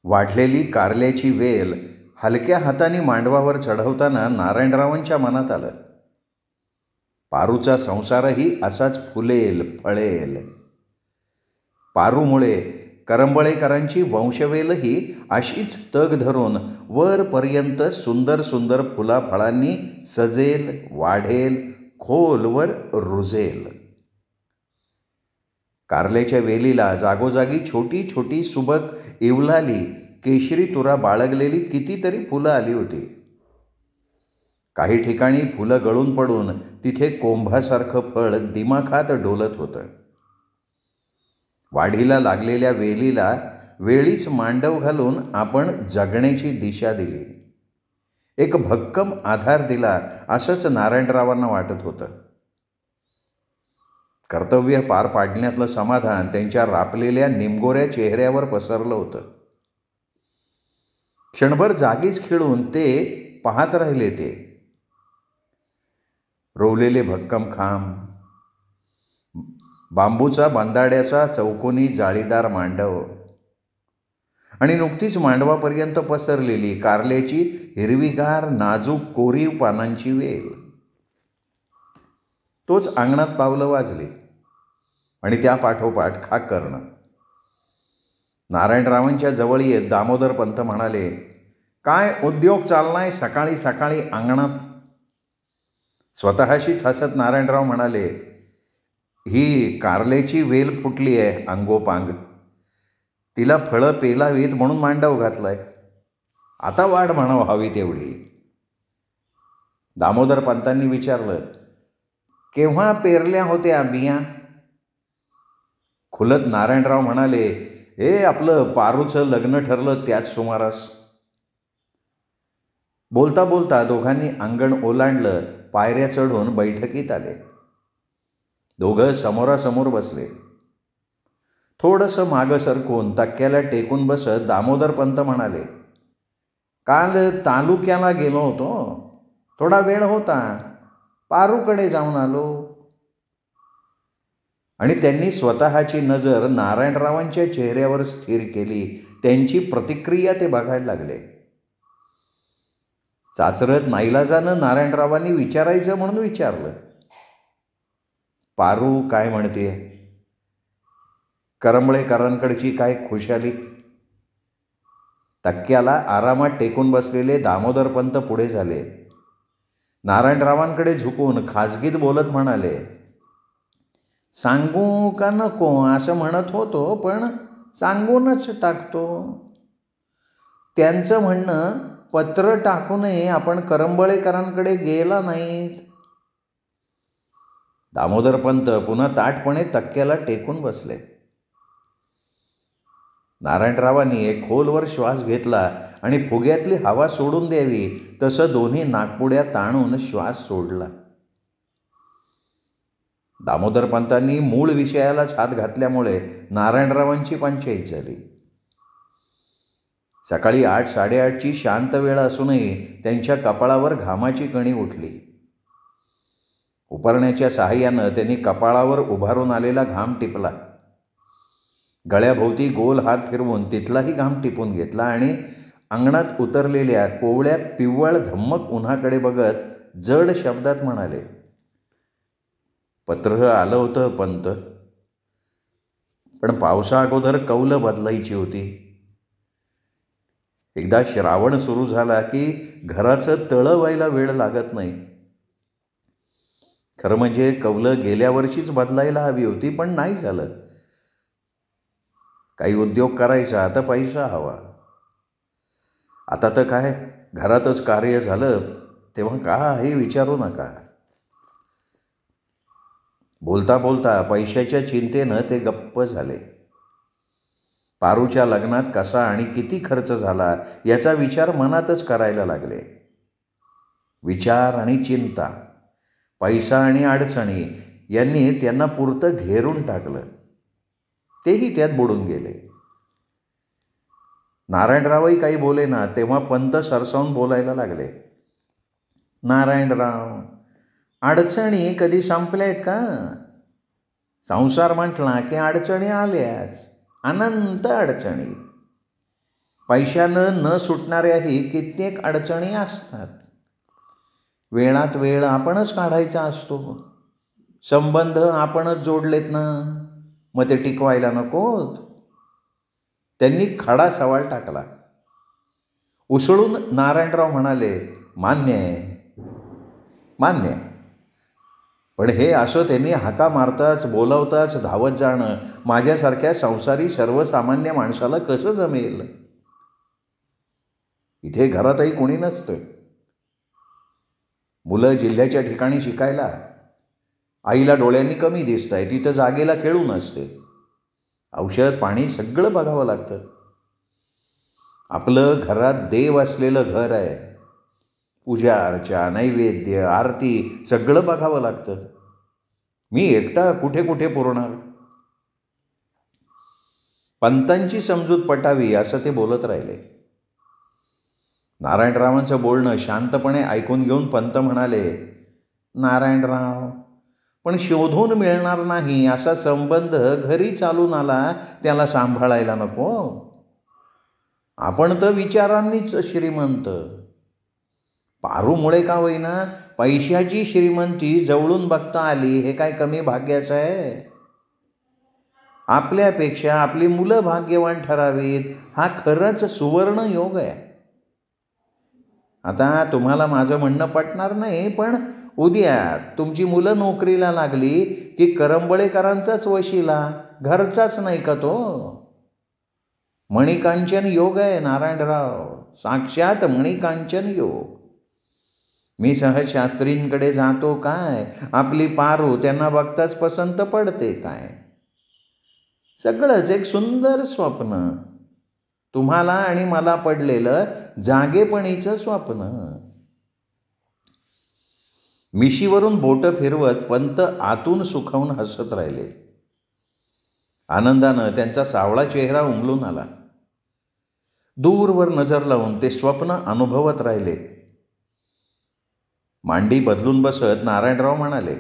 वाढलेली कारल्याची वेल हलक्या हाताने मांडवावर चढवताना नारायणरावांच्या मनात आलं, पारूचा संसारही असाच फुलेल फळेल. पारूमुळे करंबळेकरांची वंशवेलही अशीच तग धरून वरपर्यंत सुंदर सुंदर फुलाफळांनी सजेल, वाढेल, खोलवर रुजेल. कारल्याच्या वेलीला जागोजागी छोटी छोटी सुबक इवलाली केशरी तुरा बाळगलेली कितीतरी फुलं आली होती. काही ठिकाणी फुलं गळून पडून तिथे कोंभासारखं फळ दिमाखात डोलत होतं. वाढीला लागलेल्या वेलीला वेळीच मांडव घालून आपण जगण्याची दिशा दिली, एक भक्कम आधार दिला, असंच नारायणरावांना वाटत होतं. कर्तव्य पार पाडण्यातलं समाधान त्यांच्या रापलेल्या निमगोऱ्या चेहऱ्यावर पसरलं होतं. क्षणभर जागीच खिळून ते पाहत राहिले. ते रोवलेले भक्कम खांब, बांबूचा बांधाड्याचा चौकोनी जाळीदार मांडव आणि नुकतीच मांडवापर्यंत पसरलेली कारल्याची हिरवीगार नाजूक कोरीव पानांची वेल. तोच अंगणात पावलं वाजली आणि त्या पाठोपाठ खाकरणं. नारायणरावांच्या जवळ येत दामोदर पंत म्हणाले, काय उद्योग चाललाय सकाळी सकाळी अंगणात? स्वतःशीच हसत नारायणराव म्हणाले, ही कारल्याची वेल फुटली आहे अंगोपांग. तिला फळं पेलावीत म्हणून मांडव घातलाय. आता वाढ म्हणावं हवी तेवढी. दामोदर पंतांनी विचारलं, केव्हा पेरल्या होत्या बिया? खुलत नारायणराव म्हणाले, हे आपलं पारूचं लग्न ठरलं त्याच सुमारास. बोलता बोलता दोघांनी अंगण ओलांडलं, पायऱ्या चढून बैठकीत आले. दोघं समोरासमोर बसले. थोडंसं मागं सरकून तक्क्याला टेकून बसत दामोदर पंत म्हणाले, काल तालुक्याला गेलो होतो, थोडा वेळ होता, पारूकडे जाऊन आलो. आणि त्यांनी स्वतःची नजर नारायणरावांच्या चेहऱ्यावर स्थिर केली. त्यांची प्रतिक्रिया ते बघायला लागले. चाचरत नाईलाजानं नारायणरावांनी विचारायचं म्हणून विचारलं, पारू काय म्हणतेय? करंबळेकरांकडची काय खुशाली? तक्क्याला आरामात टेकून बसलेले दामोदर पंत पुढे झाले. नारायणरावांकडे झुकून खाजगीत बोलत म्हणाले, सांगू का नको असं म्हणत होतो, पण सांगूनच टाकतो. त्यांचं म्हणणं, पत्र टाकूनही आपण करंबळेकरांकडे गेला नाहीत. दामोदर पंत पुन्हा ताठपणे तक्क्याला टेकून बसले. नारायणरावांनी एक खोलवर श्वास घेतला आणि फुग्यातली हवा सोडून द्यावी तसं दोन्ही नाकपुड्या ताणून श्वास सोडला. दामोदर पंतांनी मूळ विषयालाच हात घातल्यामुळे नारायणरावांची पंचाईत झाली. सकाळी 8-8:30ची शांत वेळ असूनही त्यांच्या कपाळावर घामाची कणी उठली. उपरण्याच्या साहाय्यानं त्यांनी कपाळावर उभारून आलेला घाम टिपला. गळ्याभोवती गोल हात फिरवून तिथलाही घाम टिपून घेतला आणि अंगणात उतरलेल्या कोवळ्या पिव्वळ धम्मक उन्हाकडे बघत जड शब्दात म्हणाले, पत्र आलं होतं पंत, पण पावसा अगोदर कौलं बदलायची होती. एकदा श्रावण सुरू झाला की घराचं तळं व्हायला वेळ लागत नाही. खरं म्हणजे कौलं गेल्या वर्षीच बदलायला हवी होती, पण नाही झालं. काही उद्योग करायचा, आता पैसा हवा. आता तर काय घरातच कार्य झालं, तेव्हा काही विचारू नका. बोलता बोलता पैशाच्या चिंतेनं ते गप्प झाले. पारूच्या लग्नात कसा आणि किती खर्च झाला याचा विचार मनातच करायला लागले. विचार आणि चिंता, पैसा आणि अडचणी यांनी त्यांना पुरतं घेरून टाकलं. तेही त्यात बुडून गेले. नारायणरावही काही बोलेना, तेव्हा पंत सरसावून बोलायला लागले, नारायणराव, अडचणी कधी संपल्यात का? संसार म्हटला की अडचणी आल्याच, अनंत अडचणी. पैशानं न सुटणाऱ्याही कित्येक अडचणी असतात. वेळात वेळ आपणच काढायचा असतो. संबंध आपणच जोडलेत ना, मग ते टिकवायला नकोत. त्यांनी खडा सवाल टाकला. उसळून नारायणराव म्हणाले, मान्य आहे, मान्य आहे. पण हे असं त्यांनी हाका मारताच बोलावताच धावत जाणं माझ्यासारख्या संसारी सर्वसामान्य माणसाला कसं जमेल? इथे घरातही कोणी नसतं. मुलं जिल्ह्याच्या ठिकाणी शिकायला, आईला डोळ्यांनी कमी दिसत आहे, तिथं जागेला खेळून असते. औषध पाणी सगळं बघावं लागतं. आपलं घरात देव असलेलं घर आहे. पूजा अर्चा, नैवेद्य, आरती सगळं बघावं लागतं. मी एकटा कुठे कुठे पुरणार? पंतांची समजूत पटावी असं ते बोलत राहिले. नारायणरावांचं बोलणं शांतपणे ऐकून घेऊन पंत म्हणाले, नारायणराव, पण शोधून मिळणार नाही असा संबंध घरी चालून आला, त्याला सांभाळायला नको? आपण तर विचारांनीच श्रीमंत. पारूमुळे का होईना पैशाची श्रीमंती जवळून बघता आली, हे काय कमी भाग्याचं आहे? आपल्यापेक्षा आपली मुलं भाग्यवान ठरावीत, हा खरंच सुवर्ण योग आहे. आता तुम्हाला माझं म्हणणं पटणार नाही, पण उद्या तुमची मुलं नोकरीला लागली की करंबळेकरांचाच वशिला, घरचाच नाही का तो? मणिकांचन योग आहे नारायणराव, साक्षात मणिकांचन योग. मी सहज शास्त्रींकडे जातो काय, आपली पारू त्यांना बघताच पसंत पडते काय? सगळंच एक सुंदर स्वप्न, तुम्हाला आणि मला पडलेलं जागेपणीचं स्वप्न. मिशीवरून बोटं फिरवत पंत आतून सुखावून हसत राहिले. आनंदानं त्यांचा सावळा चेहरा उमलून आला. दूरवर नजर लावून ते स्वप्न अनुभवत राहिले. मांडी बदलून बसत नारायणराव म्हणाले,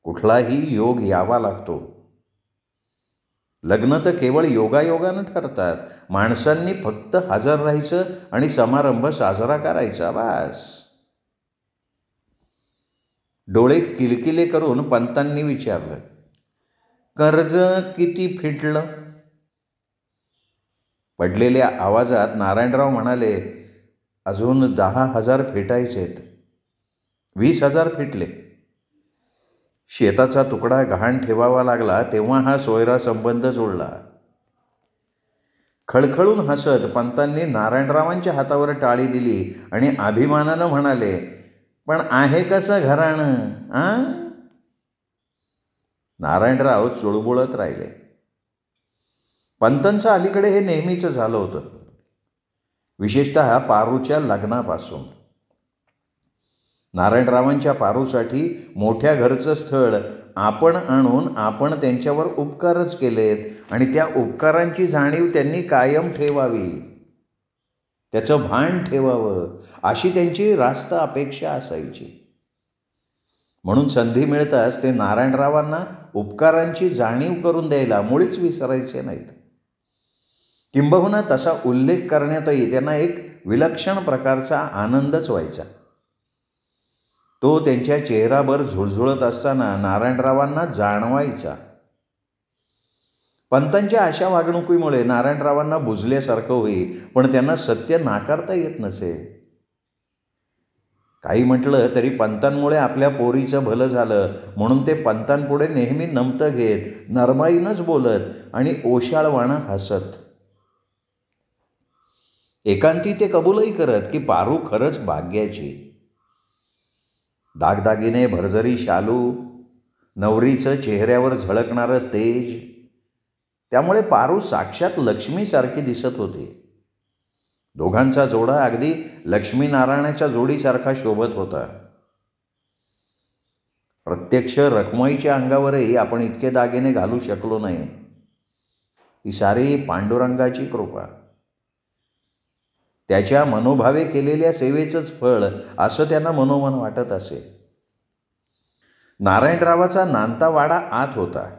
कुठलाही योग यावा लागतो. लग्न तर केवळ योगायोगानं ठरतात. माणसांनी फक्त हजर राहायचं आणि समारंभ साजरा करायचा, बस. डोळे किलकिले करून पंतांनी विचारलं, कर्ज किती फिटलं? पडलेल्या आवाजात नारायणराव म्हणाले, अजून 10,000 फिटायचेत. 20,000 फिटले. शेताचा तुकडा गहाण ठेवावा लागला तेव्हा हा सोयरा संबंध जोडला. खळखळून हसत पंतांनी नारायणरावांच्या हातावर टाळी दिली आणि अभिमानानं म्हणाले, पण आहे कसं घराणं आ? नारायणराव चुळबुळत राहिले. पंतांचं अलीकडे हे नेहमीच झालं होतं, विशेषतः पारूच्या लग्नापासून. नारायणरावांच्या पारूसाठी मोठ्या घरचं स्थळ आपण आणून आपण त्यांच्यावर उपकारच केलेत आणि त्या उपकारांची जाणीव त्यांनी कायम ठेवावी, त्याचं भान ठेवावं, अशी त्यांची रास्त अपेक्षा असायची. म्हणून संधी मिळताच ते नारायणरावांना उपकारांची जाणीव करून द्यायला मुळीच विसरायचे नाहीत. किंबहुना तसा उल्लेख करण्यातही त्यांना एक विलक्षण प्रकारचा आनंदच व्हायचा. तो त्यांच्या चेहराभर झुळझुळत असताना नारायणरावांना जाणवायचा. पंतांच्या अशा वागणुकीमुळे नारायणरावांना बुजल्यासारखं होई, पण त्यांना सत्य नाकारता येत नसे. काही म्हटलं तरी पंतांमुळे आपल्या पोरीचं भलं झालं म्हणून ते पंतांपुढे नेहमी नमतं घेत, नरमाईनंच बोलत आणि ओशाळवाणं हसत. एकांती ते कबूलही करत की पारू खरंच भाग्याची. दागदागिने, भरजरी शालू, नवरीचं चेहऱ्यावर झळकणारं तेज, त्यामुळे पारू साक्षात लक्ष्मीसारखी दिसत होती. दोघांचा जोडा अगदी लक्ष्मीनारायणाच्या जोडीसारखा शोभत होता. प्रत्यक्ष रखमाईच्या अंगावरही आपण इतके दागिने घालू शकलो नाही. ही सारी पांडुरंगाची कृपा, त्याच्या मनोभावे केलेल्या सेवेचंच फळ असं त्यांना मनोमन वाटत असे. नारायणरावाचा नांता वाडा आत होता.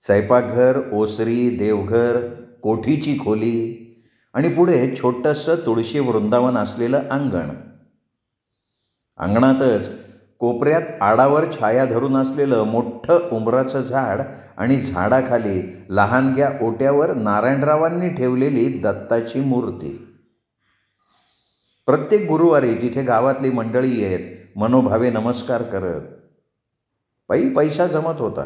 स्वयंपाकघर, ओसरी, देवघर कोठीची खोली आणि पुढे छोटंसं तुळशी वृंदावन असलेलं अंगण. अंगणातच कोपऱ्यात आडावर छाया धरून असलेलं मोठं उंबराचं झाड आणि झाडाखाली लहानग्या ओट्यावर नारायणरावांनी ठेवलेली दत्ताची मूर्ती. प्रत्येक गुरुवारी तिथे गावातली मंडळी येत मनोभावे नमस्कार करत. पैसा जमत होता.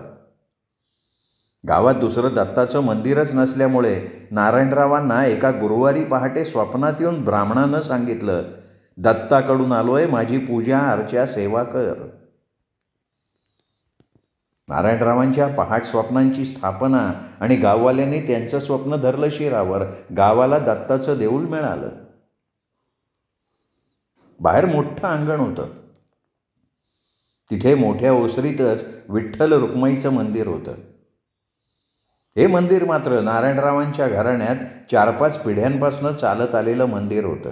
गावात दुसरं दत्ताचं मंदिरच नसल्यामुळे नारायणरावांना एका गुरुवारी पहाटे स्वप्नात येऊन ब्राह्मणानं सांगितलं, दत्ताकडून आलोय, माझी पूजा अर्चा सेवा कर. नारायणरावांच्या पहाट स्वप्नांची स्थापना आणि गाववाल्यांनी त्यांचं स्वप्न धरलं शिरावर. गावाला दत्ताचं देऊळ मिळालं. बाहेर मोठं अंगण होतं. तिथे मोठ्या ओसरीतच विठ्ठल रुक्माईचं मंदिर होतं. हे मंदिर मात्र नारायणरावांच्या घराण्यात 4-5 पिढ्यांपासून चालत आलेलं मंदिर होतं.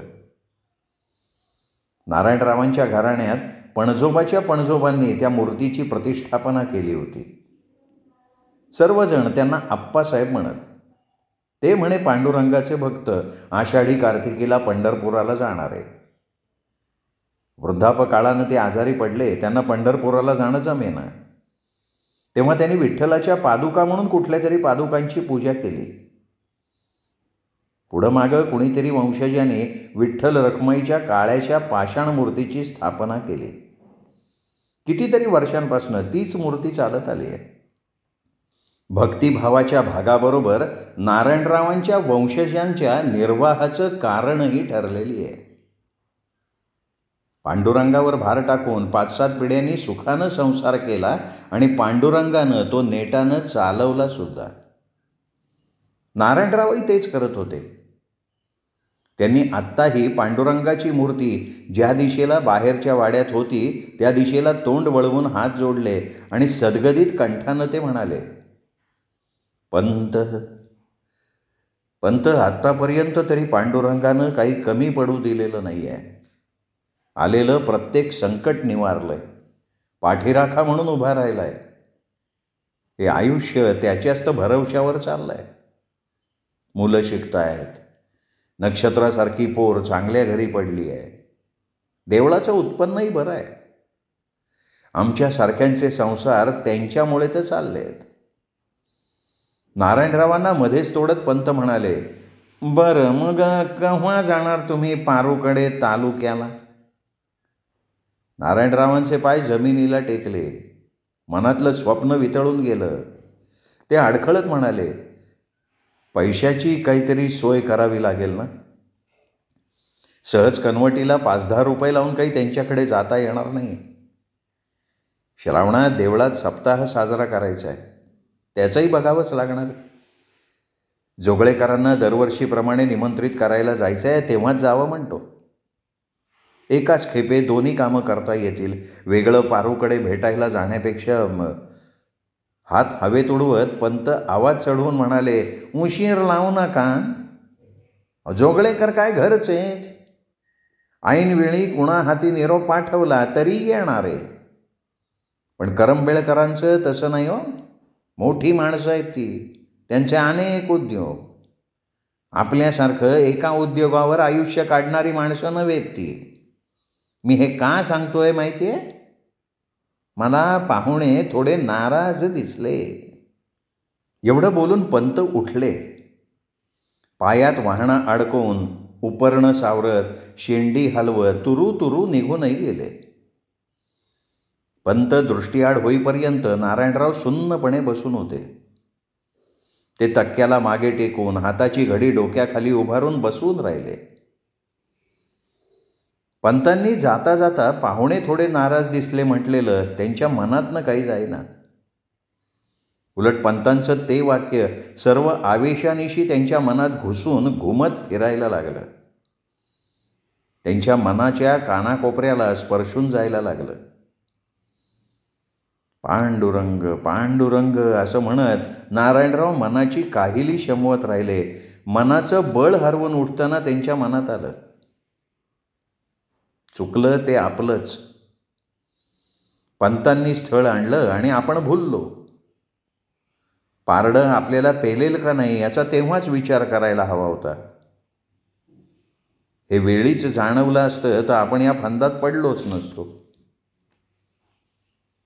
नारायणरावांच्या घराण्यात पणजोबाच्या पणजोबांनी त्या मूर्तीची प्रतिष्ठापना केली होती. सर्वजण त्यांना आप्पासाहेब म्हणत. ते म्हणे पांडुरंगाचे भक्त, आषाढी कार्तिकीला पंढरपुराला जाणारे. वृद्धापकाळानं ते आजारी पडले. त्यांना पंढरपुराला जाणं जमेना. तेव्हा त्यांनी विठ्ठलाच्या पादुका म्हणून कुठल्या तरी पादुकांची पूजा केली. पुढं मागं कुणीतरी वंशजाने विठ्ठल रखुमाईच्या काळ्याच्या पाषाण मूर्तीची स्थापना केली. कितीतरी वर्षांपासून तीच मूर्ती चालत आली आहे. भक्तिभावाच्या भागाबरोबर नारायणरावांच्या वंशजांच्या निर्वाहाचं कारणही ठरलेली आहे. पांडुरंगावर भार टाकून 5-7 पिढ्यांनी सुखानं संसार केला आणि पांडुरंगानं तो नेटानं चालवला सुद्धा. नारायणरावही तेच करत होते. त्यांनी आत्ताही पांडुरंगाची मूर्ती ज्या दिशेला बाहेरच्या वाड्यात होती त्या दिशेला तोंड वळवून हात जोडले आणि सद्गदित कंठानं ते म्हणाले, पंत आत्तापर्यंत तरी पांडुरंगानं काही कमी पडू दिलेलं नाही आहे. आलेलं प्रत्येक संकट निवारलंय. पाठीराखा म्हणून उभा राहिलाय. हे आयुष्य त्याच्याच तर भरवशावर चाललंय. मुलं शिकतायत. नक्षत्रासारखी पोर चांगल्या घरी पडली आहे. देवळाचं उत्पन्नही बरं आहे. आमच्यासारख्यांचे संसार त्यांच्यामुळे तर चाललेत. नारायणरावांना मध्येच तोडत पंत म्हणाले, बरं मग केव्हा जाणार तुम्ही पारूकडे तालुक्याला? नारायणरावांचे पाय जमिनीला टेकले. मनातलं स्वप्न वितळून गेलं. ते अडखळत म्हणाले, पैशाची काहीतरी सोय करावी लागेल ना. सहज कनवटीला 5-10 रुपये लावून काही त्यांच्याकडे जाता येणार नाही. श्रावणात देवळात सप्ताह साजरा करायचा आहे. त्याचंही बघावंच लागणार. जोगळेकरांना दरवर्षीप्रमाणे निमंत्रित करायला जायचं आहे, तेव्हाच जावं म्हणतो. एकाच खेपे दोन्ही कामं करता येतील. वेगळं पारूकडे भेटायला जाण्यापेक्षा हात हवेत उडवत पंत आवाज चढवून म्हणाले, उशीर लावू नका. जोगळेकर काय घरचेच. ऐनवेळी कुणा हाती निरोप पाठवला तरी येणारे. पण करंबेळकरांचं तसं नाही हो. मोठी माणसं आहेत ती. त्यांचे अनेक उद्योग. आपल्यासारखं एका उद्योगावर आयुष्य काढणारी माणसं नव्हेत ती. मी हे का सांगतोय माहिती आहे? मला पाहुणे थोडे नाराज दिसले. एवढं बोलून पंत उठले. पायात वाहणं अडकवून उपरणं सावरत शेंडी हलवत तुरू तुरू निघूनही गेले. पंत दृष्टीआड होईपर्यंत नारायणराव सुन्नपणे बसून होते. ते तक्क्याला मागे टेकून हाताची घडी डोक्याखाली उभारून बसून राहिले. पंतांनी जाता जाता पाहुणे थोडे नाराज दिसले म्हटलेलं त्यांच्या मनातनं काही जाईना. उलट पंतांचं ते वाक्य सर्व आवेशानिशी त्यांच्या मनात घुसून घुमत फिरायला लागलं. त्यांच्या मनाच्या कानाकोपऱ्याला स्पर्शून जायला लागलं. पांडुरंग पांडुरंग असं म्हणत नारायणराव मनाची काहिली शमवत राहिले. मनाचं बळ हरवून उठताना त्यांच्या मनात आलं, चुकलं ते आपलंच. पंतांनी स्थळ आणलं आणि आपण भुललो. पारडं आपल्याला पेलेल का नाही याचा तेव्हाच विचार करायला हवा होता. हे वेळीच जाणवलं असतं तर आपण या फंदात पडलोच नसतो.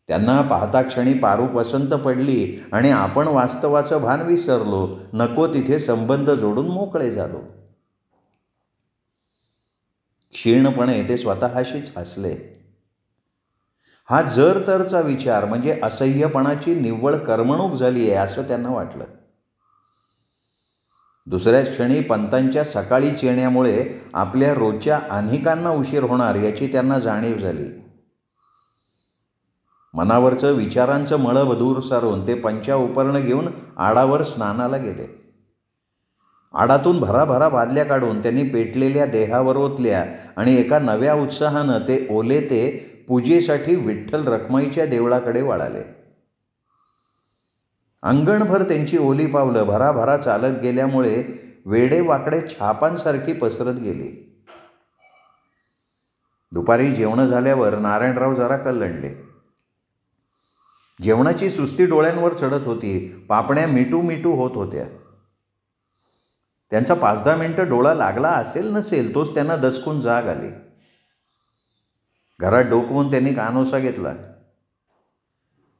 त्यांना पाहता क्षणी पारू पसंत पडली आणि आपण वास्तवाचं भान विसरलो. नको तिथे संबंध जोडून मोकळे झालो. क्षीणपणे ते स्वतःशीच हसले. हा जर तरचा विचार म्हणजे असह्यपणाची निव्वळ करमणूक झाली आहे असं त्यांना वाटलं. दुसऱ्याच क्षणी पंतांच्या सकाळीच येण्यामुळे आपल्या रोजच्या अनेकांना उशीर होणार याची त्यांना जाणीव झाली. मनावरचं विचारांचं मळभ दूर सारून ते पंचा उपरणं घेऊन आडावर स्नानाला गेले. आडातून भराभरा बादल्या काढून त्यांनी पेटलेल्या देहावर ओतल्या आणि एका नव्या उत्साहानं ते ओले ते पूजेसाठी विठ्ठल रखमाईच्या देवळाकडे वळाले. अंगणभर त्यांची ओली पावलं भराभरा चालत गेल्यामुळे वेडे वाकडे छापांसारखी पसरत गेली. दुपारी जेवण झाल्यावर नारायणराव जरा कल्लणले. जेवणाची सुस्ती डोळ्यांवर चढत होती. पापण्या मिटू मिटू होत होत्या. त्यांचा 5-10 मिनिटं डोळा लागला असेल नसेल तोच त्यांना दचकून जाग आली. घरात डोकवून त्यांनी कानोसा घेतला.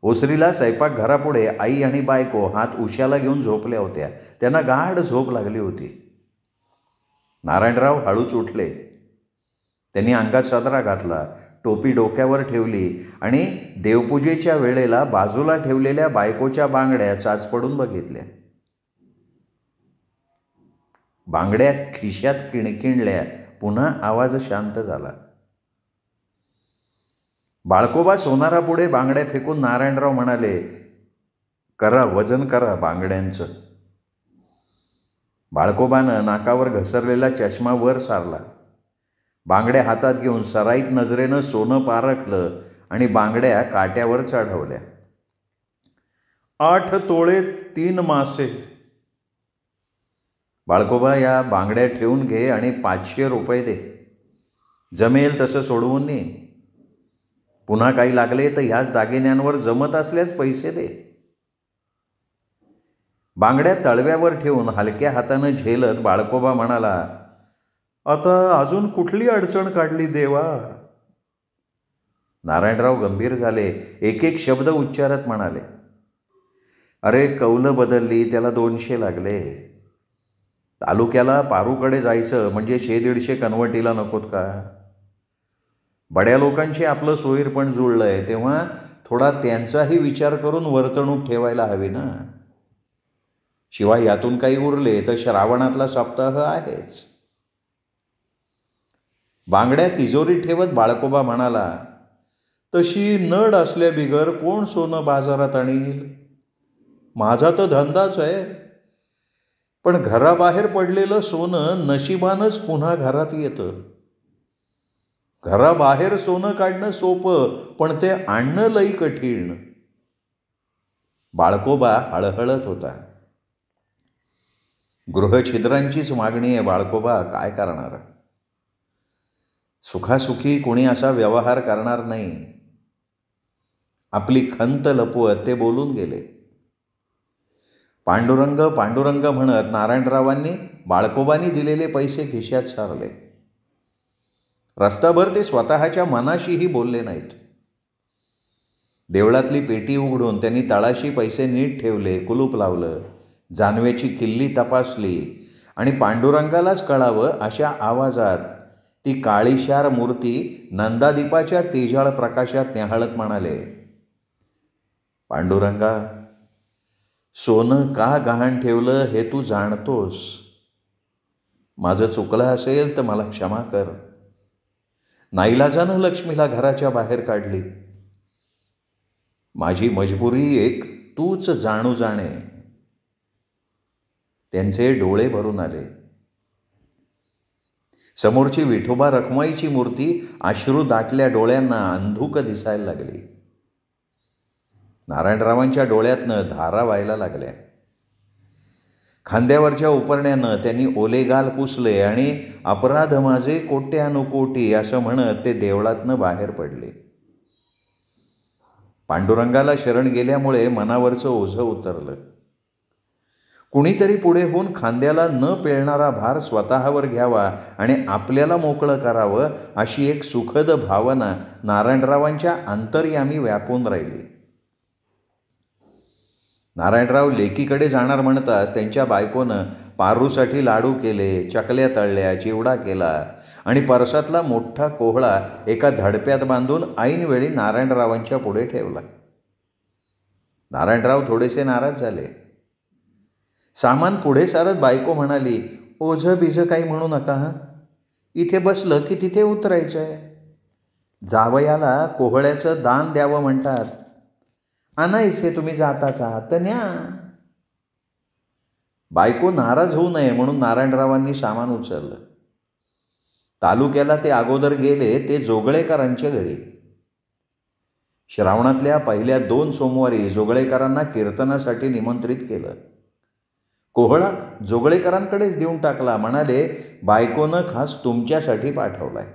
ओसरीला स्वयंपाकघरापुढे आई आणि बायको हात उशाला घेऊन झोपल्या होत्या. त्यांना गाढ झोप लागली होती. नारायणराव हळूच उठले. त्यांनी अंगात सदरा घातला, टोपी डोक्यावर ठेवली आणि देवपूजेच्या वेळेला बाजूला ठेवलेल्या बायकोच्या बांगड्या चाचपडून बघितल्या. बांगड्या खिशात किणकिणल्या. पुन्हा आवाज शांत झाला. बाळकोबा सोनारापुढे बांगड्या फेकून नारायणराव म्हणाले, करा वजन करा बांगड्यांचं. बाळकोबानं नाकावर घसरलेला चष्मा वर सारला. बांगड्या हातात घेऊन सराईत नजरेनं सोनं पारखलं आणि बांगड्या काट्यावर चढवल्या. 8 तोळे 3 मासे. बाळकोबा या बांगड्या ठेवून घे आणि 500 रुपये दे. जमेल तसं सोडवून ने. पुन्हा काही लागले तर ह्याच दागिन्यांवर जमत असल्यास पैसे दे. बांगड्या तळव्यावर ठेवून हलक्या हातानं झेलत बाळकोबा म्हणाला, आता अजून कुठली अडचण काढली देवा. नारायणराव गंभीर झाले. एक एक शब्द उच्चारत म्हणाले, अरे कौलं बदलली त्याला 200 लागले. तालुक्याला पारूकडे जायचं म्हणजे 100-150 कनवटीला नकोत का. बड्या लोकांशी आपलं सोयीरपण जुळलंय तेव्हा थोडा त्यांचाही विचार करून वर्तणूक ठेवायला हवी ना. शिवाय यातून काही उरले तर श्रावणातला सप्ताह आहेच. बांगड्या तिजोरीत ठेवत बाळकोबा म्हणाला, तशी नड असल्या बिगर कोण सोनं बाजारात आणील. माझा तर धंदाच आहे. पण घराबाहेर पडलेलं सोनं नशिबानंच पुन्हा घरात येतं. घराबाहेर सोनं काढणं सोपं पण ते आणणं लई कठीण. बाळकोबा हळहळत होता. गृहछिद्रांचीच मागणी आहे बाळकोबा, काय करणार. सुखासुखी कोणी असा व्यवहार करणार नाही. आपली खंत लपवत ते बोलून गेले. पांडुरंग पांडुरंग म्हणत नारायणरावांनी बाळकोबांनी दिलेले पैसे खिशात सारले. रस्ताभर ते स्वतःच्या मनाशीही बोलले नाहीत. देवळातली पेटी उघडून त्यांनी तळाशी पैसे नीट ठेवले, कुलूप लावलं, जानव्याची किल्ली तपासली आणि पांडुरंगालाच कळावं अशा आवाजात ती काळीशार मूर्ती नंदादीपाच्या तेजाळ प्रकाशात न्याहाळत म्हणाले, पांडुरंगा, सोनं का गहाण ठेवलं हे तू जाणतोस. माझं चुकलं असेल तर मला क्षमा कर. नाईलाजानं लक्ष्मीला घराच्या बाहेर काढली. माझी मजबुरी एक तूच जाणू जाणे. त्यांचे डोळे भरून आले. समोरची विठोबा रखमाईची मूर्ती अश्रू दाटल्या डोळ्यांना अंधुक दिसायला लागली. नारायणरावांच्या डोळ्यातनं धारा व्हायला लागल्या. खांद्यावरच्या उपरण्यानं त्यांनी ओले गाल पुसले आणि अपराध माझे कोट्यानुकोटी असं म्हणत ते देवळातनं बाहेर पडले. पांडुरंगाला शरण गेल्यामुळे मनावरचं ओझं उतरलं. कुणीतरी पुढे होऊन खांद्याला न पेलणारा भार स्वतःवर घ्यावा आणि आपल्याला मोकळं करावं अशी एक सुखद भावना नारायणरावांच्या अंतर्यामी व्यापून राहिली. नारायणराव लेकीकडे जाणार म्हणताच त्यांच्या बायकोनं पारूसाठी लाडू केले, चकल्या तळल्या, चिवडा केला आणि परसातला मोठा कोहळा एका धडप्यात बांधून ऐनवेळी नारायणरावांच्या पुढे ठेवला. नारायणराव थोडेसे नाराज झाले. सामान पुढे सारत बायको म्हणाली, ओझं बिझं काही म्हणू नका हां, इथे बसलं की तिथे उतरायचं आहे. जावयाला कोहळ्याचं दान द्यावं म्हणतात. आणायचे तुम्ही जाताच आहात तर न्या. बायको नाराज होऊ नये म्हणून नारायणरावांनी सामान उचललं. तालुक्याला ते अगोदर गेले ते जोगळेकरांच्या घरी. श्रावणातल्या पहिल्या 2 सोमवारी जोगळेकरांना कीर्तनासाठी निमंत्रित केलं. कोहळा जोगळेकरांकडेच देऊन टाकला. म्हणाले, बायकोनं खास तुमच्यासाठी पाठवलाय.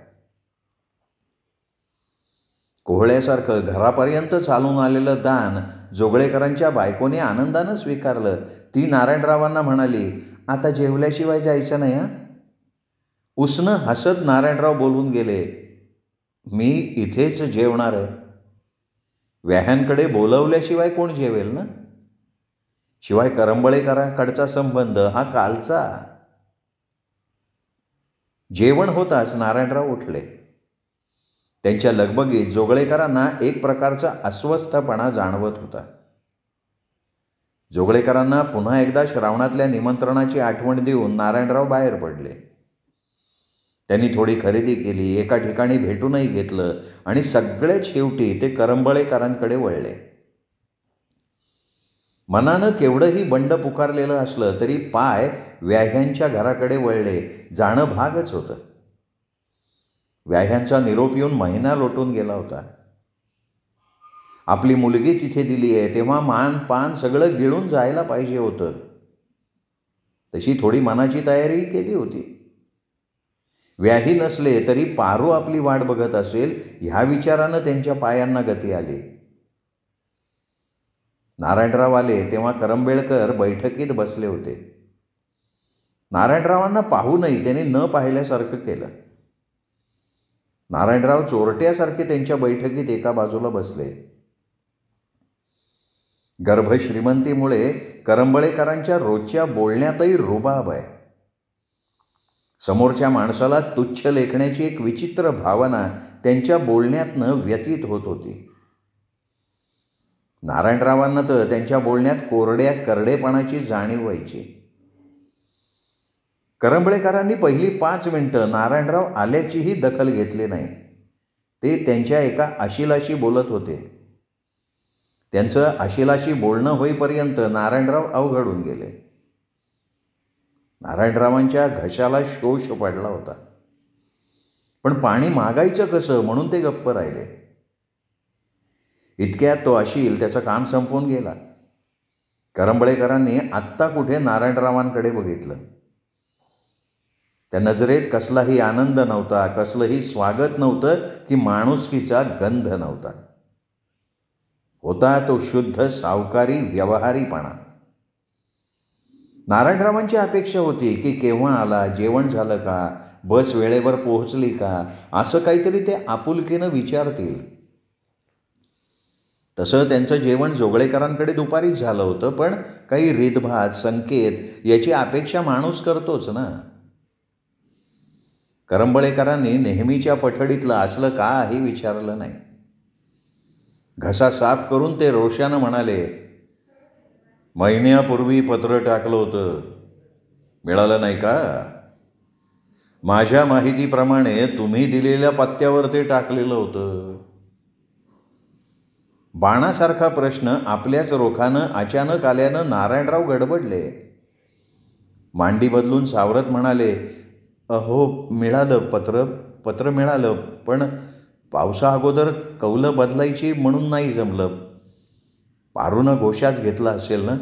कोहळ्यासारखं घरापर्यंत चालून आलेलं दान जोगळेकरांच्या बायकोने आनंदानं स्वीकारलं. ती नारायणरावांना म्हणाली, आता जेवल्याशिवाय जायचं नाही हां. उसनं हसत नारायणराव बोलून गेले, मी इथेच जेवणार आहे. व्याह्यांकडे बोलवल्याशिवाय कोण जेवेल ना. शिवाय करंबळेकरांकडचा संबंध हा कालचा. जेवण होताच नारायणराव उठले. त्यांच्या लगबगीत जोगळेकरांना एक प्रकारचा अस्वस्थपणा जाणवत होता. जोगळेकरांना पुन्हा एकदा श्रावणातल्या निमंत्रणाची आठवण देऊन नारायणराव बाहेर पडले. त्यांनी थोडी खरेदी केली, एका ठिकाणी भेटूनही घेतलं आणि सगळ्यात शेवटी ते करंबळेकरांकडे वळले. मनानं केवढंही बंड पुकारलेलं असलं तरी पाय व्याह्यांच्या घराकडे वळले जाणं भागच होतं. व्याह्यांचा निरोप येऊन महिना लोटून गेला होता. आपली मुलगी तिथे दिली आहे तेव्हा मान पान सगळं गिळून जायला पाहिजे होतं. तशी थोडी मनाची तयारी केली होती. व्याही नसले तरी पारू आपली वाट बघत असेल ह्या विचारानं त्यांच्या पायांना गती आली. नारायणराव आले तेव्हा करंबेळकर बैठकीत बसले होते. नारायणरावांना पाहूनही त्यांनी न पाहिल्यासारखं केलं. नारायणराव चोरट्यासारखे त्यांच्या बैठकीत एका बाजूला बसले. गर्भश्रीमंतीमुळे करंबळेकरांच्या रोजच्या बोलण्यातही रुबाब आहे. समोरच्या माणसाला तुच्छ लेखण्याची एक विचित्र भावना त्यांच्या बोलण्यातनं व्यतीत होत होती. नारायणरावांना तर त्यांच्या बोलण्यात कोरड्या करडेपणाची जाणीव व्हायची. करंबळेकरांनी पहिली 5 मिनिटं नारायणराव आल्याचीही दखल घेतली नाही. ते त्यांच्या एका आशिलाशी बोलत होते. त्यांचं आशिलाशी बोलणं होईपर्यंत नारायणराव अवघडून गेले. नारायणरावांच्या घशाला शोष पडला होता. पण पाणी मागायचं कसं म्हणून ते गप्प राहिले. इतक्यात तो आशील त्याचं काम संपवून गेला. करंबळेकरांनी आत्ता कुठे नारायणरावांकडे बघितलं. त्या नजरेत कसलाही आनंद नव्हता, कसलंही स्वागत नव्हतं की माणुसकीचा गंध नव्हता. होता तो शुद्ध सावकारी व्यवहारीपणा. नारायणरावांची अपेक्षा होती की केव्हा आला, जेवण झालं का, बस वेळेवर पोहोचली का, असं काहीतरी ते आपुलकीनं विचारतील. तसं त्यांचं जेवण जोगळेकरांकडे दुपारीच झालं होतं. पण काही रीतभात संकेत याची अपेक्षा माणूस करतोच ना. करंबळेकरांनी नेहमीच्या पठडीतलं असलं काही विचारलं नाही. घसा साफ करून ते रोषानं म्हणाले, महिन्यापूर्वी पत्र टाकलं होतं, मिळालं नाही का? माझ्या माहितीप्रमाणे तुम्ही दिलेल्या पत्त्यावर ते टाकलेलं होतं. बाणासारखा प्रश्न आपल्याच रोखानं अचानक आल्यानं नारायणराव गडबडले. मांडी बदलून सावरत म्हणाले, अहो मिळालं, पत्र मिळालं, पण पावसा अगोदर कौलं बदलायची म्हणून नाही जमलं. पारूनं गोशाच घेतला असेल ना,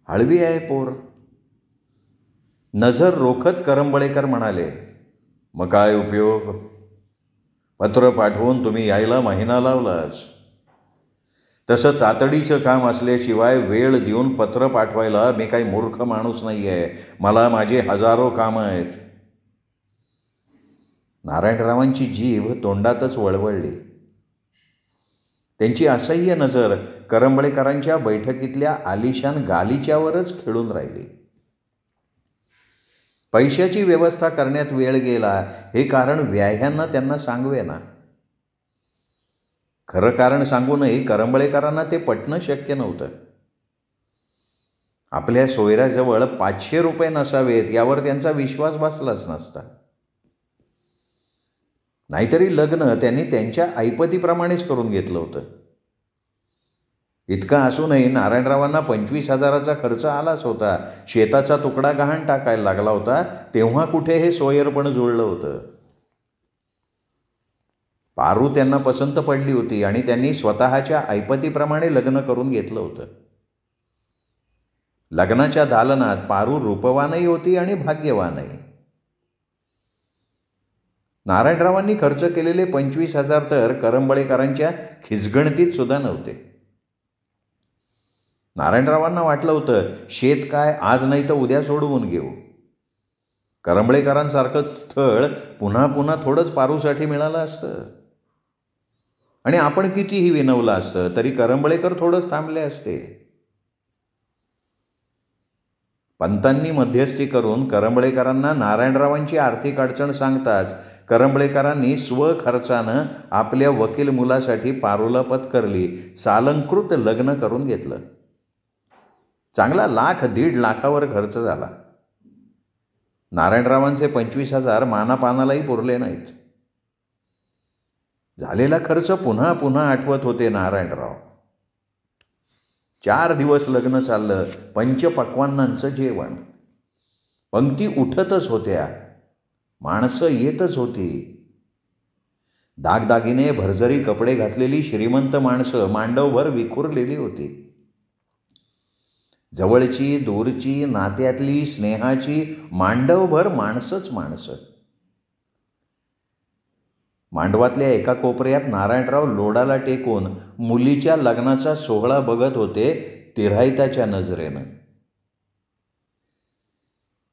हळवी आहे पोर. नजर रोखत करंबळेकर म्हणाले, मग काय उपयोग? पत्र पाठवून तुम्ही यायला महिना लावलाच. तसं तातडीचं काम असल्याशिवाय वेळ देऊन पत्र पाठवायला मी काही मूर्ख माणूस नाही आहे. मला माझे हजारो कामं आहेत. नारायणरावांची जीभ तोंडातच वळवळली. त्यांची असह्य नजर करंबळेकरांच्या बैठकीतल्या आलिशान गालिच्यावरच खेळून राहिली. पैशाची व्यवस्था करण्यात वेळ गेला हे कारण व्याह्यांना त्यांना सांगवेना. खरं कारण सांगूनही करंबळेकरांना ते पटणं शक्य नव्हतं. आपल्या सोयऱ्याजवळ 500 रुपये नसावेत यावर त्यांचा विश्वास बसलाच नसता. नाहीतरी लग्न त्यांनी त्यांच्या ऐपतीप्रमाणेच करून घेतलं होतं. इतका असूनही नारायणरावांना 25,000चा खर्च आलाच होता. शेताचा तुकडा गहाण टाकायला लागला होता. तेव्हा कुठे हे सोयरपण जुळलं होतं. पारू त्यांना पसंत पडली होती आणि त्यांनी स्वतःच्या ऐपतीप्रमाणे लग्न करून घेतलं होतं. लग्नाच्या दालनात पारू रूपवानही होती आणि भाग्यवानही. नारायणरावांनी खर्च केलेले 25,000 तर करंबळेकरांच्या खिचगणतीत सुद्धा नव्हते. नारायणरावांना वाटलं होतं शेत काय आज नाही तर उद्या सोडवून घेऊ. करंबळेकरांसारखं स्थळ पुन्हा पुन्हा थोडंच पारूसाठी मिळालं असतं आणि आपण कितीही विनवलं असतं तरी करंबळेकर थोडंच थांबले असते. पंतांनी मध्यस्थी करून करंबळेकरांना नारायणरावांची आर्थिक अडचण सांगताच करंबळेकरांनी स्वखर्चानं आपल्या वकील मुलासाठी पारूला पत्करली. सालंकृत लग्न करून घेतलं. चांगला 1,00,000-1.5 लाखावर खर्च झाला. नारायणरावांचे 25,000 मानापानालाही पुरले नाहीत. झालेला खर्च पुन्हा पुन्हा आठवत होते नारायणराव. 4 दिवस लग्न चाललं. पंचपक्वान्नांचं जेवण. पंक्ती उठतच होत्या. माणसं येतच होती. दागदागिने भरजरी कपडे घातलेली श्रीमंत माणसं मांडवभर विखुरलेली होती. जवळची, दूरची, नात्यातली, स्नेहाची मांडवभर माणसंच माणसं. मांडवातल्या एका कोपऱ्यात नारायणराव लोडाला टेकून मुलीच्या लग्नाचा सोहळा बघत होते तिराहिताच्या नजरेनं.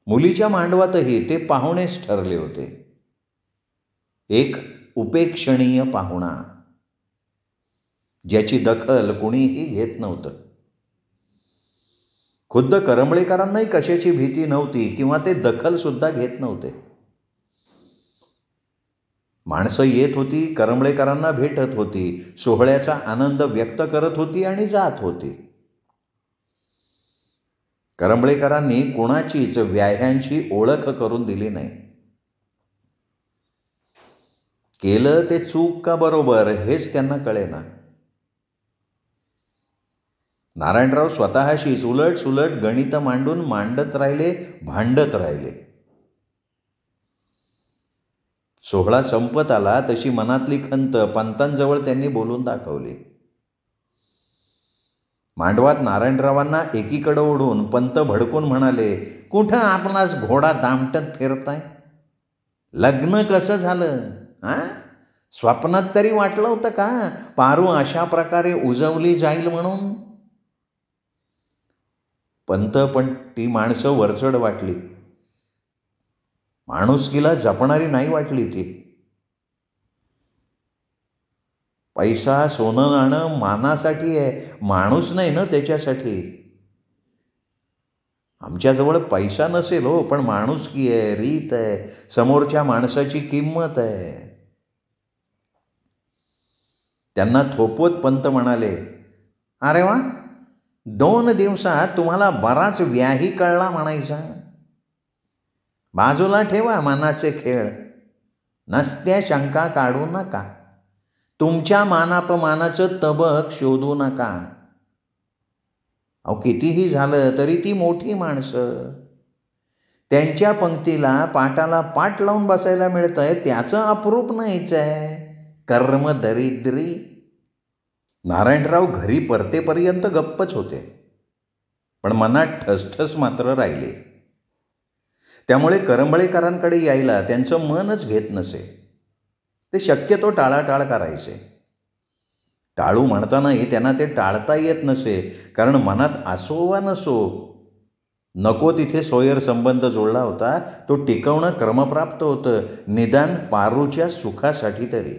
मुलीच्या मांडवातही ते पाहुणेच ठरले होते. एक उपेक्षणीय पाहुणा ज्याची दखल कुणीही घेत नव्हतं. खुद्द करंबळेकरांनाही कशाची भीती नव्हती किंवा ते दखल सुद्धा घेत नव्हते. माणसं येत होती, करंबळेकरांना भेटत होती, सोहळ्याचा आनंद व्यक्त करत होती आणि जात होती. करंबळेकरांनी कुणाचीच व्याह्यांची ओळख करून दिली नाही. केलं ते चूक का बरोबर हेच त्यांना कळेना. नारायणराव स्वतःशीच उलट सुलट गणित मांडून मांडत राहिले, भांडत राहिले. सोहळा संपत आला तशी मनातली खंत पंतांजवळ त्यांनी बोलून दाखवली. मांडवात नारायणरावांना एकीकडं ओढून पंत भडकून म्हणाले, कुठं आपलाच घोडा दामटत फिरताय? लग्न कसं झालं? स्वप्नात तरी वाटलं होतं का पारू अशा प्रकारे उजवली जाईल म्हणून? पंत पण ती माणसं वरचढ वाटली. माणुसकीला जपणारी नाही वाटली ती. पैसा, सोनं नाणं मानासाठी आहे, माणूस नाही ना त्याच्यासाठी. आमच्याजवळ पैसा नसेल हो, पण माणुसकी आहे, रीत आहे, समोरच्या माणसाची किंमत आहे. त्यांना थोपवत पंत म्हणाले, अरे वा, 2 दिवसात तुम्हाला बराच व्याही कळला म्हणायचा. बाजूला ठेवा मानाचे खेळ. नसत्या शंका काढू नका. तुमच्या मानापमानाचं तबक शोधू नका. अहो, कितीही झालं तरी ती मोठी माणसं. त्यांच्या पंक्तीला पाटाला पाट लावून बसायला मिळतंय त्याचं अप्रूप नाहीच आहे. कर्म दरिद्री. नारायणराव घरी परतेपर्यंत गप्पच होते, पण मनात ठसठस मात्र राहिले. त्यामुळे करंबळेकरांकडे यायला त्यांचं मनच घेत नसे. ते शक्यतो टाळाटाळ करायचे. टाळू म्हणतानाही त्यांना ते टाळता येत नसे, कारण मनात असो वा नसो नको तिथे सोयर संबंध जोडला होता. तो टिकवणं क्रमप्राप्त होतं, निदान पारूच्या सुखासाठी तरी.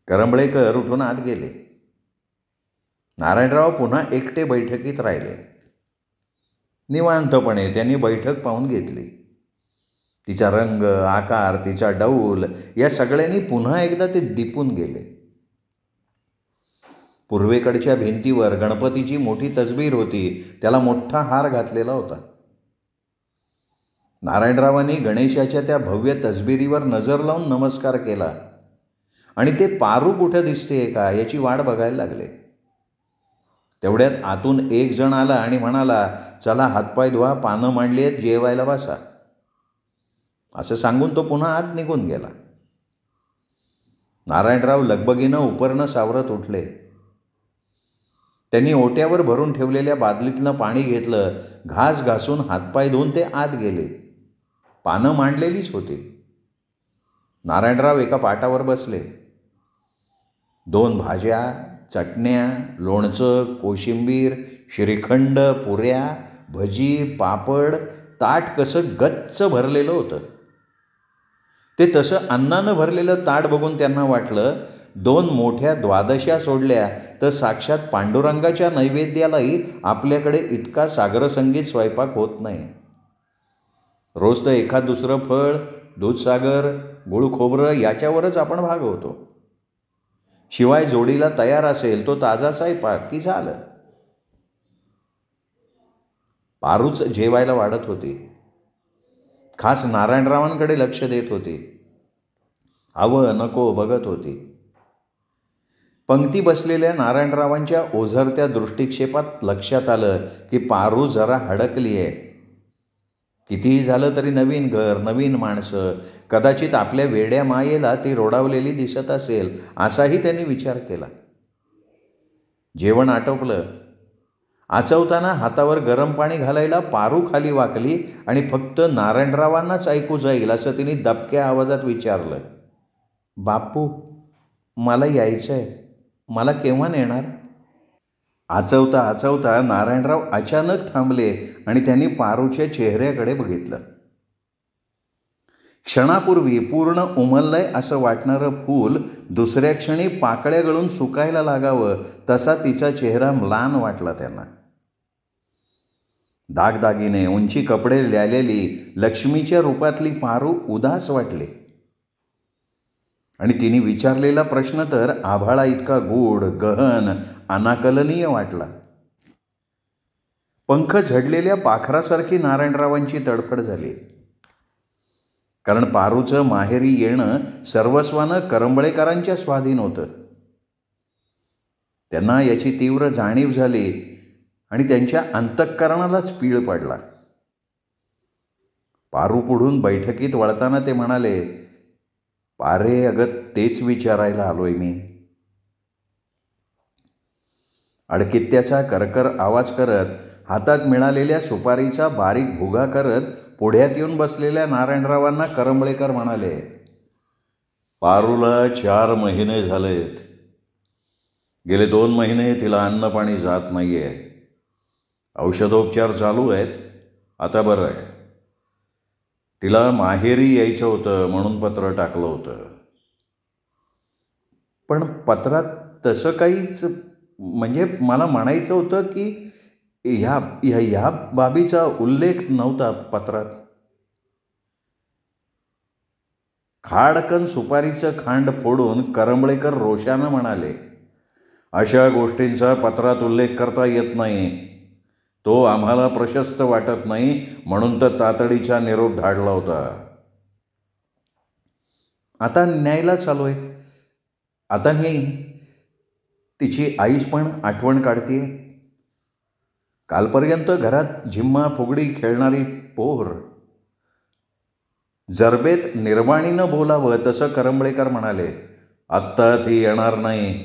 करंबळेकर उठून आत गेले. नारायणराव पुन्हा एकटे बैठकीत राहिले. निवांतपणे त्यांनी बैठक पाहून घेतली. तिचा रंग, आकार, तिचा डौल या सगळ्यांनी पुन्हा एकदा ते दिपून गेले. पूर्वेकडच्या भिंतीवर गणपतीची मोठी तसबीर होती. त्याला मोठा हार घातलेला होता. नारायणरावांनी गणेशाच्या त्या भव्य तसबिरीवर नजर लावून नमस्कार केला आणि ते पारू कुठं दिसतेय का याची वाट बघायला लागले. तेवढ्यात आतून एक जण आला आणि म्हणाला, चला हातपाय धुवा, पानं मांडली आहेत, जेवायला बसा. असं सांगून तो पुन्हा आत निघून गेला. नारायणराव लगबगीनं उपरनं सावरत उठले. त्यांनी ओट्यावर भरून ठेवलेल्या बादलीतलं पाणी घेतलं. घास घासून हातपाय धुवून ते आत गेले. पानं मांडलेलीच होती. नारायणराव एका पाटावर बसले. 2 भाज्या, चटण्या, लोणचं, कोशिंबीर, श्रीखंड, पुऱ्या, भजी, पापड, ताट कसं गच्च भरलेलं होतं. ते तसं अन्नानं भरलेलं ताट बघून त्यांना वाटलं, 2 मोठ्या द्वादशा सोडल्या तर साक्षात पांडुरंगाच्या नैवेद्यालाही आपल्याकडे इतका सागरसंगीत स्वयंपाक होत नाही. रोज तर एखाद दुसरं फळ, दूधसागर, गुळ खोबरं याच्यावरच आपण भागवतो. शिवाय जोडीला तयार असेल तो ताजा स्वयंपाक की झालं. पारूच जेवायला वाढत होती. खास नारायणरावांकडे लक्ष देत होती. हवं नको बघत होती. पंक्ती बसलेल्या नारायणरावांच्या ओझरत्या दृष्टिक्षेपात लक्षात आलं की पारू जरा हडकली आहे. कितीही झालं तरी नवीन घर, नवीन माणसं, कदाचित आपल्या वेड्या मायेला ती रोडावलेली दिसत असेल असाही त्यांनी विचार केला. जेवण आटोपलं. आचवताना हातावर गरम पाणी घालायला पारू खाली वाकली आणि फक्त नारायणरावांनाच ऐकू जाईल असं तिने दबक्या आवाजात विचारलं, बापू मला यायचं आहे, मला केव्हा नेणार? आचवता आचवता नारायणराव अचानक थांबले आणि त्यांनी पारूच्या चेहऱ्याकडे बघितलं. क्षणापूर्वी पूर्ण उमललंय असं वाटणारं फूल दुसऱ्या क्षणी पाकळ्या गळून सुकायला लागावं तसा तिचा चेहरा म्लान वाटला त्यांना. दागदागिने, उंची कपडे ल्यालेली लक्ष्मीच्या रूपातली पारू उदास वाटली. आणि तिने विचारलेला प्रश्न तर आभाळा इतका गूढ, गहन, अनाकलनीय वाटला. पंख झडलेल्या पाखरासारखी नारायणरावांची तडफड झाली. कारण पारूचं माहेरी येणं सर्वस्वानं करंबळेकरांच्या स्वाधीन होतं. त्यांना याची तीव्र जाणीव झाली आणि त्यांच्या अंतःकरणालाच पीळ पडला. पारू पुढून बैठकीत वळताना ते म्हणाले, पारे अगं तेच विचारायला आलोय मी. अडकित्त्याचा करकर आवाज करत, हातात मिळालेल्या सुपारीचा बारीक भुगा करत पुढ्यात येऊन बसलेल्या नारायणरावांना करंबळेकर म्हणाले, पारूला 4 महिने झालेत. गेले 2 महिने तिला अन्न पाणी जात नाहीये. औषधोपचार चालू आहेत, आता बरं आहे. तिला माहेरी यायचं होतं म्हणून पत्र टाकलं होतं. पण पत्रात तसं काहीच, म्हणजे मला म्हणायचं होतं की ह्या बाबीचा उल्लेख नव्हता पत्रात. खाडकन सुपारीचं खांड फोडून करंबळेकर रोषानं म्हणाले, अशा गोष्टींचा पत्रात उल्लेख करता येत नाही. तो आम्हाला प्रशस्त वाटत नाही म्हणून तर तातडीचा निरोप धाडला होता. आता न्यायला चालू आहे. आता नेईन. तिची आईच पण आठवण काढतीये. कालपर्यंत घरात झिम्मा फुगडी खेळणारी पोर. जरबेत निर्वाणीनं बोलावं तसं करंबळेकर म्हणाले, आत्ता ती येणार नाही.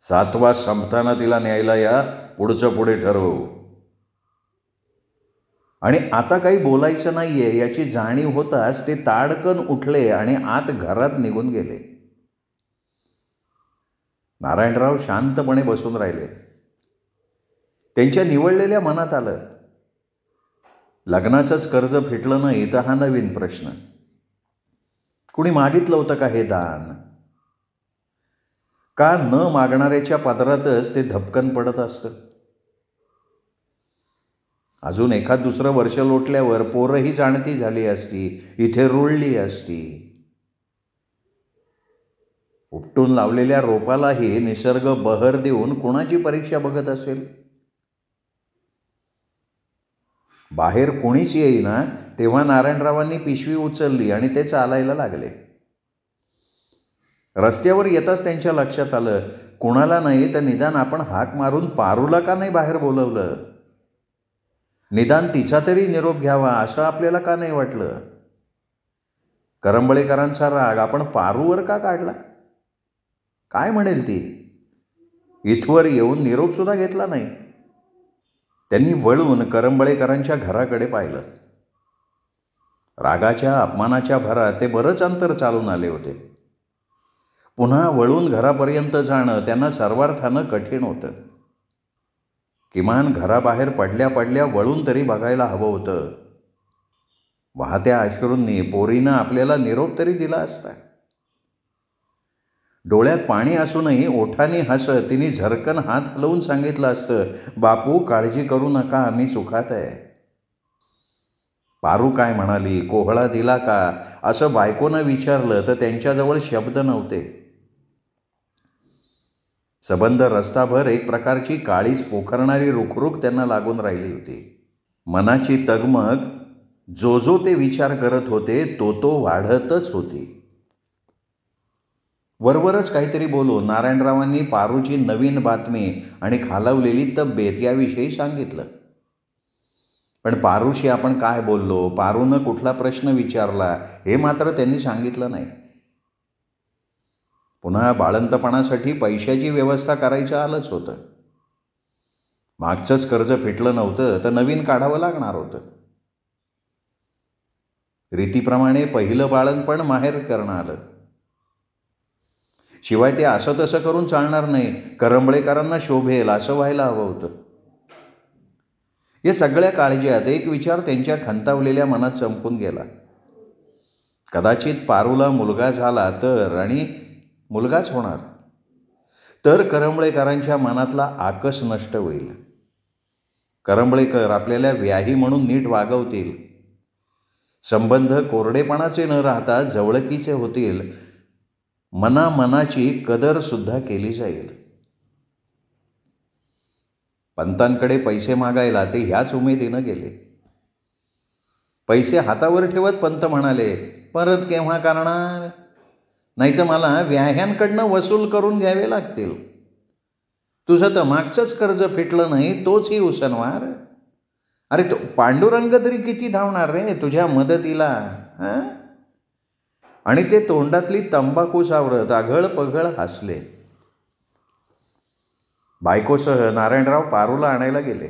7वा संपताना तिला न्यायला या, पुढचं पुढे ठरवू. आणि आता काही बोलायचं नाहीये याची जाणीव होताच ते ताडकन उठले आणि आत घरात निघून गेले. नारायणराव शांतपणे बसून राहिले. त्यांच्या निवळलेल्या मनात आलं, लग्नाचंच कर्ज फिटलं नाही तर हा नवीन प्रश्न. कुणी मागितलं होतं का हे दान? का न मागणाऱ्याच्या पदरातच ते धपकन पडत असतं? अजून एखाद दुसरं वर्ष लोटल्यावर पोरही जाणती झाली असती, इथे रुळली असती. उपटून लावलेल्या रोपालाही निसर्ग बहर देऊन कोणाची परीक्षा बघत असेल? बाहेर कोणीच येईना तेव्हा नारायणरावांनी पिशवी उचलली आणि ते चालायला लागले. रस्त्यावर येताच त्यांच्या लक्षात आलं, कोणाला नाही तर निदान आपण हाक मारून पारूला का नाही बाहेर बोलवलं? निदान तिचा तरी निरोप घ्यावा असं आपल्याला का नाही वाटलं? करंबळेकरांचा राग आपण पारूवर का काढला? काय म्हणेल ती? इथवर येऊन निरोप सुद्धा घेतला नाही. त्यांनी वळून करंबळेकरांच्या घराकडे पाहिलं. रागाच्या अपमानाच्या भरात ते बरंच अंतर चालून आले होते. पुन्हा वळून घरापर्यंत जाणं त्यांना सर्वार्थानं कठीण होतं. किमान घराबाहेर पडल्या पडल्या वळून तरी बघायला हवं होतं. वाहत्या अश्रूंनी पोरीनं आपल्याला निरोप तरी दिला असता. डोळ्यात पाणी असूनही ओठांनी हसत तिने झरकन हात हलवून सांगितलं असतं, बापू काळजी करू नका, आम्ही सुखात आहे. पारू काय म्हणाली, कोहळा दिला का असं बायकोनं विचारलं तर त्यांच्याजवळ शब्द नव्हते. सबंध रस्ताभर एक प्रकारची काळीच पोखरणारी रुखरुख त्यांना लागून राहिली होती. मनाची तगमग जो ते विचार करत होते तो वाढतच होती. वरवरच काहीतरी बोलून नारायणरावांनी पारूची नवीन बातमी आणि खालावलेली तब्येत याविषयी सांगितलं. पण पारूशी आपण काय बोललो, पारूनं कुठला प्रश्न विचारला हे मात्र त्यांनी सांगितलं नाही. पुन्हा बाळंतपणासाठी पैशाची व्यवस्था करायचं आलंच होतं. मागचंच कर्ज फिटलं नव्हतं तर नवीन काढावं लागणार होतं. रीतीप्रमाणे पहिलं बाळंतपण माहेर करणं आलं. शिवाय ते असं तसं करून चालणार नाही, करंबळेकरांना शोभेल असं व्हायला हवं होतं. या सगळ्या काळजीत एक विचार त्यांच्या खंतावलेल्या मनात चमकून गेला. कदाचित पारूला मुलगा झाला तर, आणि मुलगाच होणार तर करंबळेकरांच्या मनातला आकस नष्ट होईल. करंबळेकर आपल्याला व्याही म्हणून नीट वागवतील. संबंध कोरडेपणाचे न राहता जवळकीचे होतील. मनाची कदर सुद्धा केली जाईल. पंतांकडे पैसे मागायला ते ह्याच उमेदीनं गेले. पैसे हातावर ठेवत पंत म्हणाले, परत केव्हा करणार? नाही तर मला व्याह्यांकडनं वसूल करून घ्यावे लागतील. तुझं तर मागचंच कर्ज फिटलं नाही, तोचही उसनवार. अरे तो पांडुरंग तरी किती धावणार रे तुझ्या मदतीला? आणि ते तोंडातली तंबाखू सावरत आघळ पघळ हसले. बायकोसह नारायणराव पारूला आणायला गेले.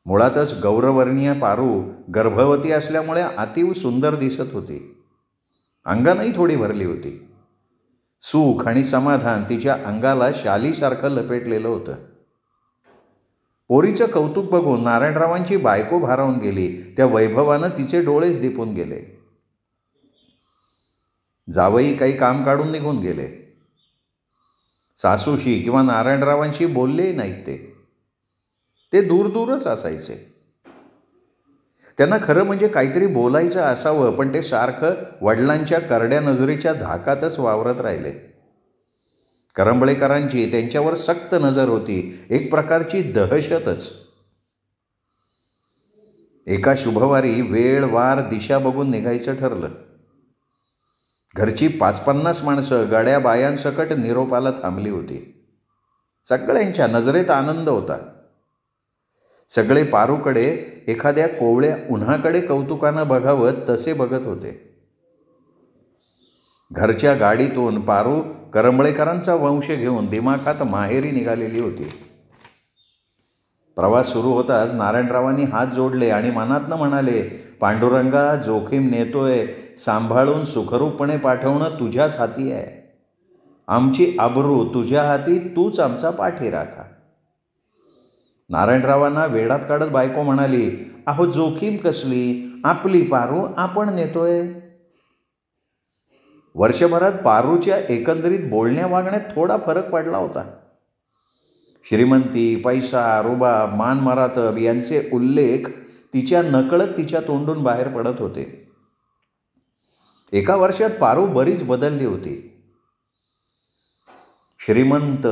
मुळातच गौरवर्णीय पारू गर्भवती असल्यामुळे अतीव सुंदर दिसत होती. अंगानंही थोडी भरली होती. सुख आणि समाधान तिच्या अंगाला शालीसारखं लपेटलेलं होतं. पोरीचं कौतुक बघून नारायणरावांची बायको भारावून गेली. त्या वैभवानं तिचे डोळेच दिपून गेले. जावई काही काम काढून निघून गेले. सासूशी किंवा नारायणरावांशी बोललेही नाहीत. ते दूरच असायचे. त्यांना खरं म्हणजे काहीतरी बोलायचं असावं, पण ते सारखं वडिलांच्या करड्या नजरेच्या धाकातच वावरत राहिले. करंबळेकरांची त्यांच्यावर सक्त नजर होती, एक प्रकारची दहशतच. एका शुभवारी वेळ वार दिशा बघून निघायचं ठरलं. घरची 50-50 माणसं गाड्या बायांसकट निरोपाला थांबली होती. सगळ्यांच्या नजरेत आनंद होता. सगळे पारूकडे एखाद्या कोवळ्या उन्हाकडे कौतुकानं बघावं तसे बघत होते. घरच्या गाडीतून पारू करंबळेकरांचा वंश घेऊन दिमाखात माहेरी निघालेली होती. प्रवास सुरू होताच नारायणरावांनी हात जोडले आणि मनातनं म्हणाले, पांडुरंगा, जोखीम नेतोय, सांभाळून सुखरूपपणे पाठवणं तुझ्याच हाती आहे. आमची आबरू तुझ्या हाती, तूच आमचा पाठी राखा. नारायणरावांना वेडात काढत बायको म्हणाली, अहो जोखीम कसली, आपली पारू आपण नेतोय. वर्षभरात पारूच्या एकंदरीत बोलण्या वागण्यात थोडा फरक पडला होता. श्रीमंती, पैसा, रुबाब, मान मरातब यांचे उल्लेख तिच्या नकळत तिच्या तोंडून बाहेर पडत होते. एका वर्षात पारू बरीच बदलली होती. श्रीमंत,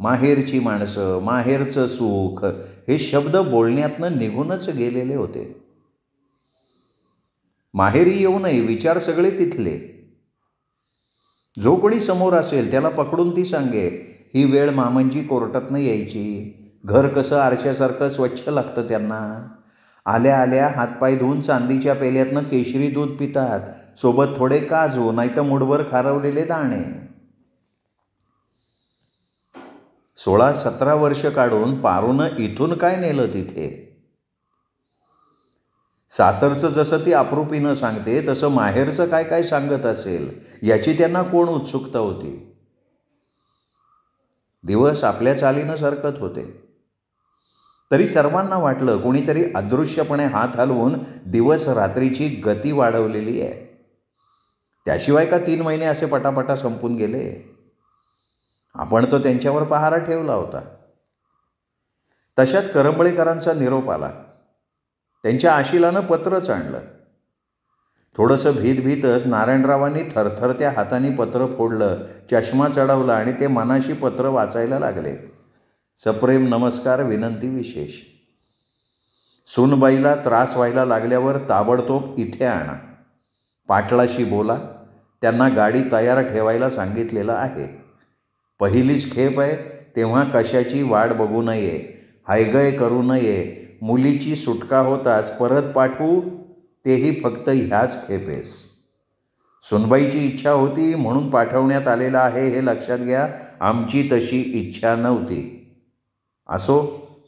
माहेरची माणसं, माहेरचं सुख हे शब्द बोलण्यातनं निघूनच गेलेले होते. माहेरी येऊनही विचार सगळे तिथले. जो कोणी समोर असेल त्याला पकडून ती सांगे, ही वेळ मामंजी कोर्टातनं यायची, घर कसं आरशासारखं स्वच्छ लागतं त्यांना, आल्या आल्या हातपाय धुवून चांदीच्या पेल्यातनं केशरी दूध पितात, सोबत थोडे काजू नाहीतर मुठभर खारवलेले दाणे. 16-17 वर्ष काढून पारूनं इथून काय नेलं तिथे. सासरचं जसं ती अप्रूपीनं सांगते तसं माहेरचं काय काय सांगत असेल याची त्यांना कोण उत्सुकता होती. दिवस आपल्या चालीनं सरकत होते. तरी सर्वांना वाटलं कोणीतरी अदृश्यपणे हात हलवून दिवस रात्रीची गती वाढवलेली आहे. त्याशिवाय का 3 महिने असे पटापटा संपून गेले. आपण तो त्यांच्यावर पहारा ठेवला होता. तशात करंबळेकरांचा निरोप आला. त्यांच्या आशिलानं पत्रच आणलं. थोडंसं भीतच नारायणरावांनी थरथरत्या हाताने पत्र फोडलं, चष्मा चढवला आणि ते मनाशी पत्र वाचायला लागले. सप्रेम नमस्कार, विनंती विशेष. सूनबाईला त्रास व्हायला लागल्यावर ताबडतोब इथे आणा. पाटलाशी बोला, त्यांना गाडी तयार ठेवायला सांगितलेलं आहे. पहिलीच खेप आहे तेव्हा कशाची वाट बघू नये, हायगय करू नये. मुलीची सुटका होताच परत पाठवू, तेही फक्त ह्याच खेपेस. सुनबाईची इच्छा होती म्हणून पाठवण्यात आलेला आहे हे लक्षात घ्या. आमची तशी इच्छा नव्हती. असो,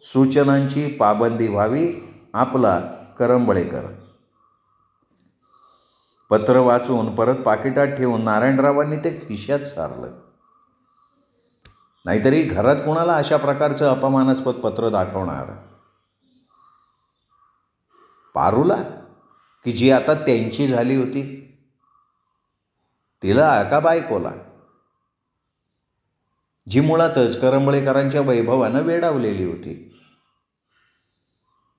सूचनांची पाबंदी व्हावी. आपला करंबळेकर. पत्र वाचून परत पाकिटात ठेवून नारायणरावांनी ते खिशात सारलं. नाहीतरी घरात कोणाला अशा प्रकारचं अपमानास्पद पत्र दाखवणार. पारूला, की जी आता त्यांची झाली होती, तिला का बायकोला, जी मुळातच करंबळेकरांच्या वैभवानं वेडावलेली होती.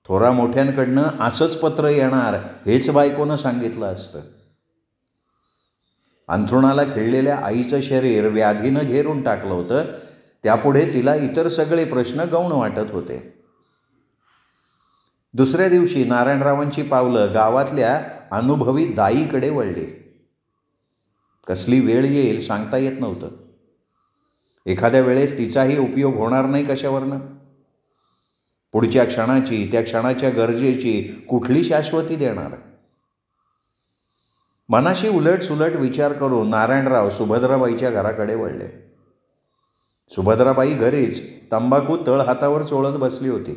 थोरा मोठ्यांकडनं असंच पत्र येणार हेच बायकोनं सांगितलं असतं. अंथरुणाला खिळलेल्या आईचं शरीर व्याधीनं घेरून टाकलं होतं. त्यापुढे तिला इतर सगळे प्रश्न गौण वाटत होते. दुसऱ्या दिवशी नारायणरावांची पावलं गावातल्या अनुभवी दाईकडे वळली. कसली वेळ येईल सांगता येत नव्हतं. एखाद्या वेळेस तिचाही उपयोग होणार नाही कशावरनं. पुढच्या क्षणाची, त्या क्षणाच्या गरजेची कुठली शाश्वती देणार. मनाशी उलटसुलट विचार करून नारायणराव सुभद्राबाईच्या घराकडे वळले. सुभद्राबाई घरीच तंबाखू तळ हातावर चोळत बसली होती.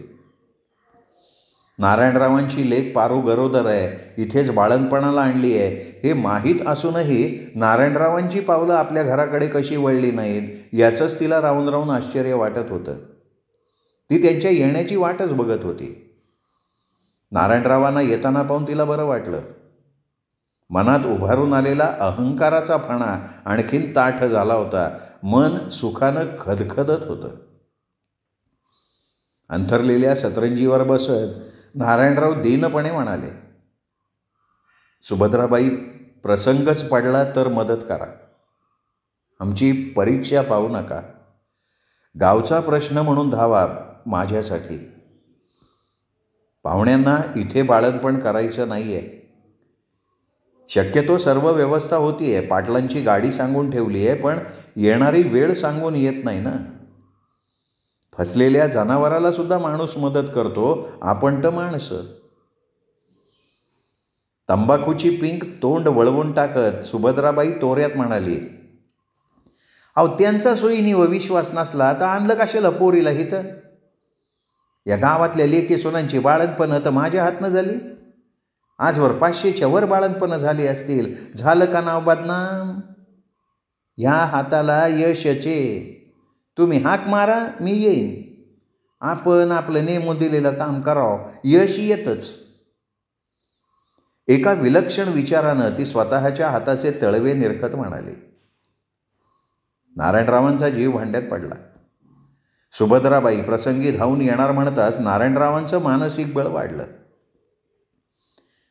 नारायणरावांची लेक पारू गरोदर आहे, इथेच बाळंतपणाला आणली आहे हे माहीत असूनही नारायणरावांची पावलं आपल्या घराकडे कशी वळली नाहीत याचंच तिला राहून राहून आश्चर्य वाटत होतं. ती त्यांच्या येण्याची वाटच बघत होती. नारायणरावांना येताना पाहून तिला बरं वाटलं. मनात उभारून आलेला अहंकाराचा फणा आणखीन ताठ झाला होता. मन सुखानं खदखदत होतं. अंथरलेल्या सतरंजीवर बसत नारायणराव दीनपणे म्हणाले, सुभद्राबाई, प्रसंगच पडला तर मदत करा. आमची परीक्षा पाहू नका. गावचा प्रश्न म्हणून धावा माझ्यासाठी. पाहुण्यांना इथे बाळंतपण करायचं नाही आहे. शक्यतो सर्व व्यवस्था होती आहे. पाटलांची गाडी सांगून ठेवली आहे, पण येणारी वेळ सांगून येत नाही ना. फसलेल्या जनावराला सुद्धा माणूस मदत करतो, आपण तर माणसं. तंबाखूची पिंक तोंड वळवून टाकत सुभद्राबाई तोऱ्यात म्हणाली, अहो त्यांचा सोयीनी व विश्वास नसला तर आणलं कशाला पोरीला हिथं. या गावातल्या लेकी सोनांची बाळंतपणं तर माझ्या हातनं झाली. आजवर 500च्या वर बाळंतपणं झाली असतील. झालं का नाव बदनाम. ह्या हाताला यशचे. तुम्ही हाक मारा, मी येईन. आपण आपलं नेमून दिलेलं काम करावं, यश येतच. एका विलक्षण विचारानं ती स्वतःच्या हाताचे तळवे निरखत म्हणाली. नारायणरावांचा जीव भांड्यात पडला. सुभद्राबाई प्रसंगी धावून येणार म्हणताच नारायणरावांचं मानसिक बळ वाढलं.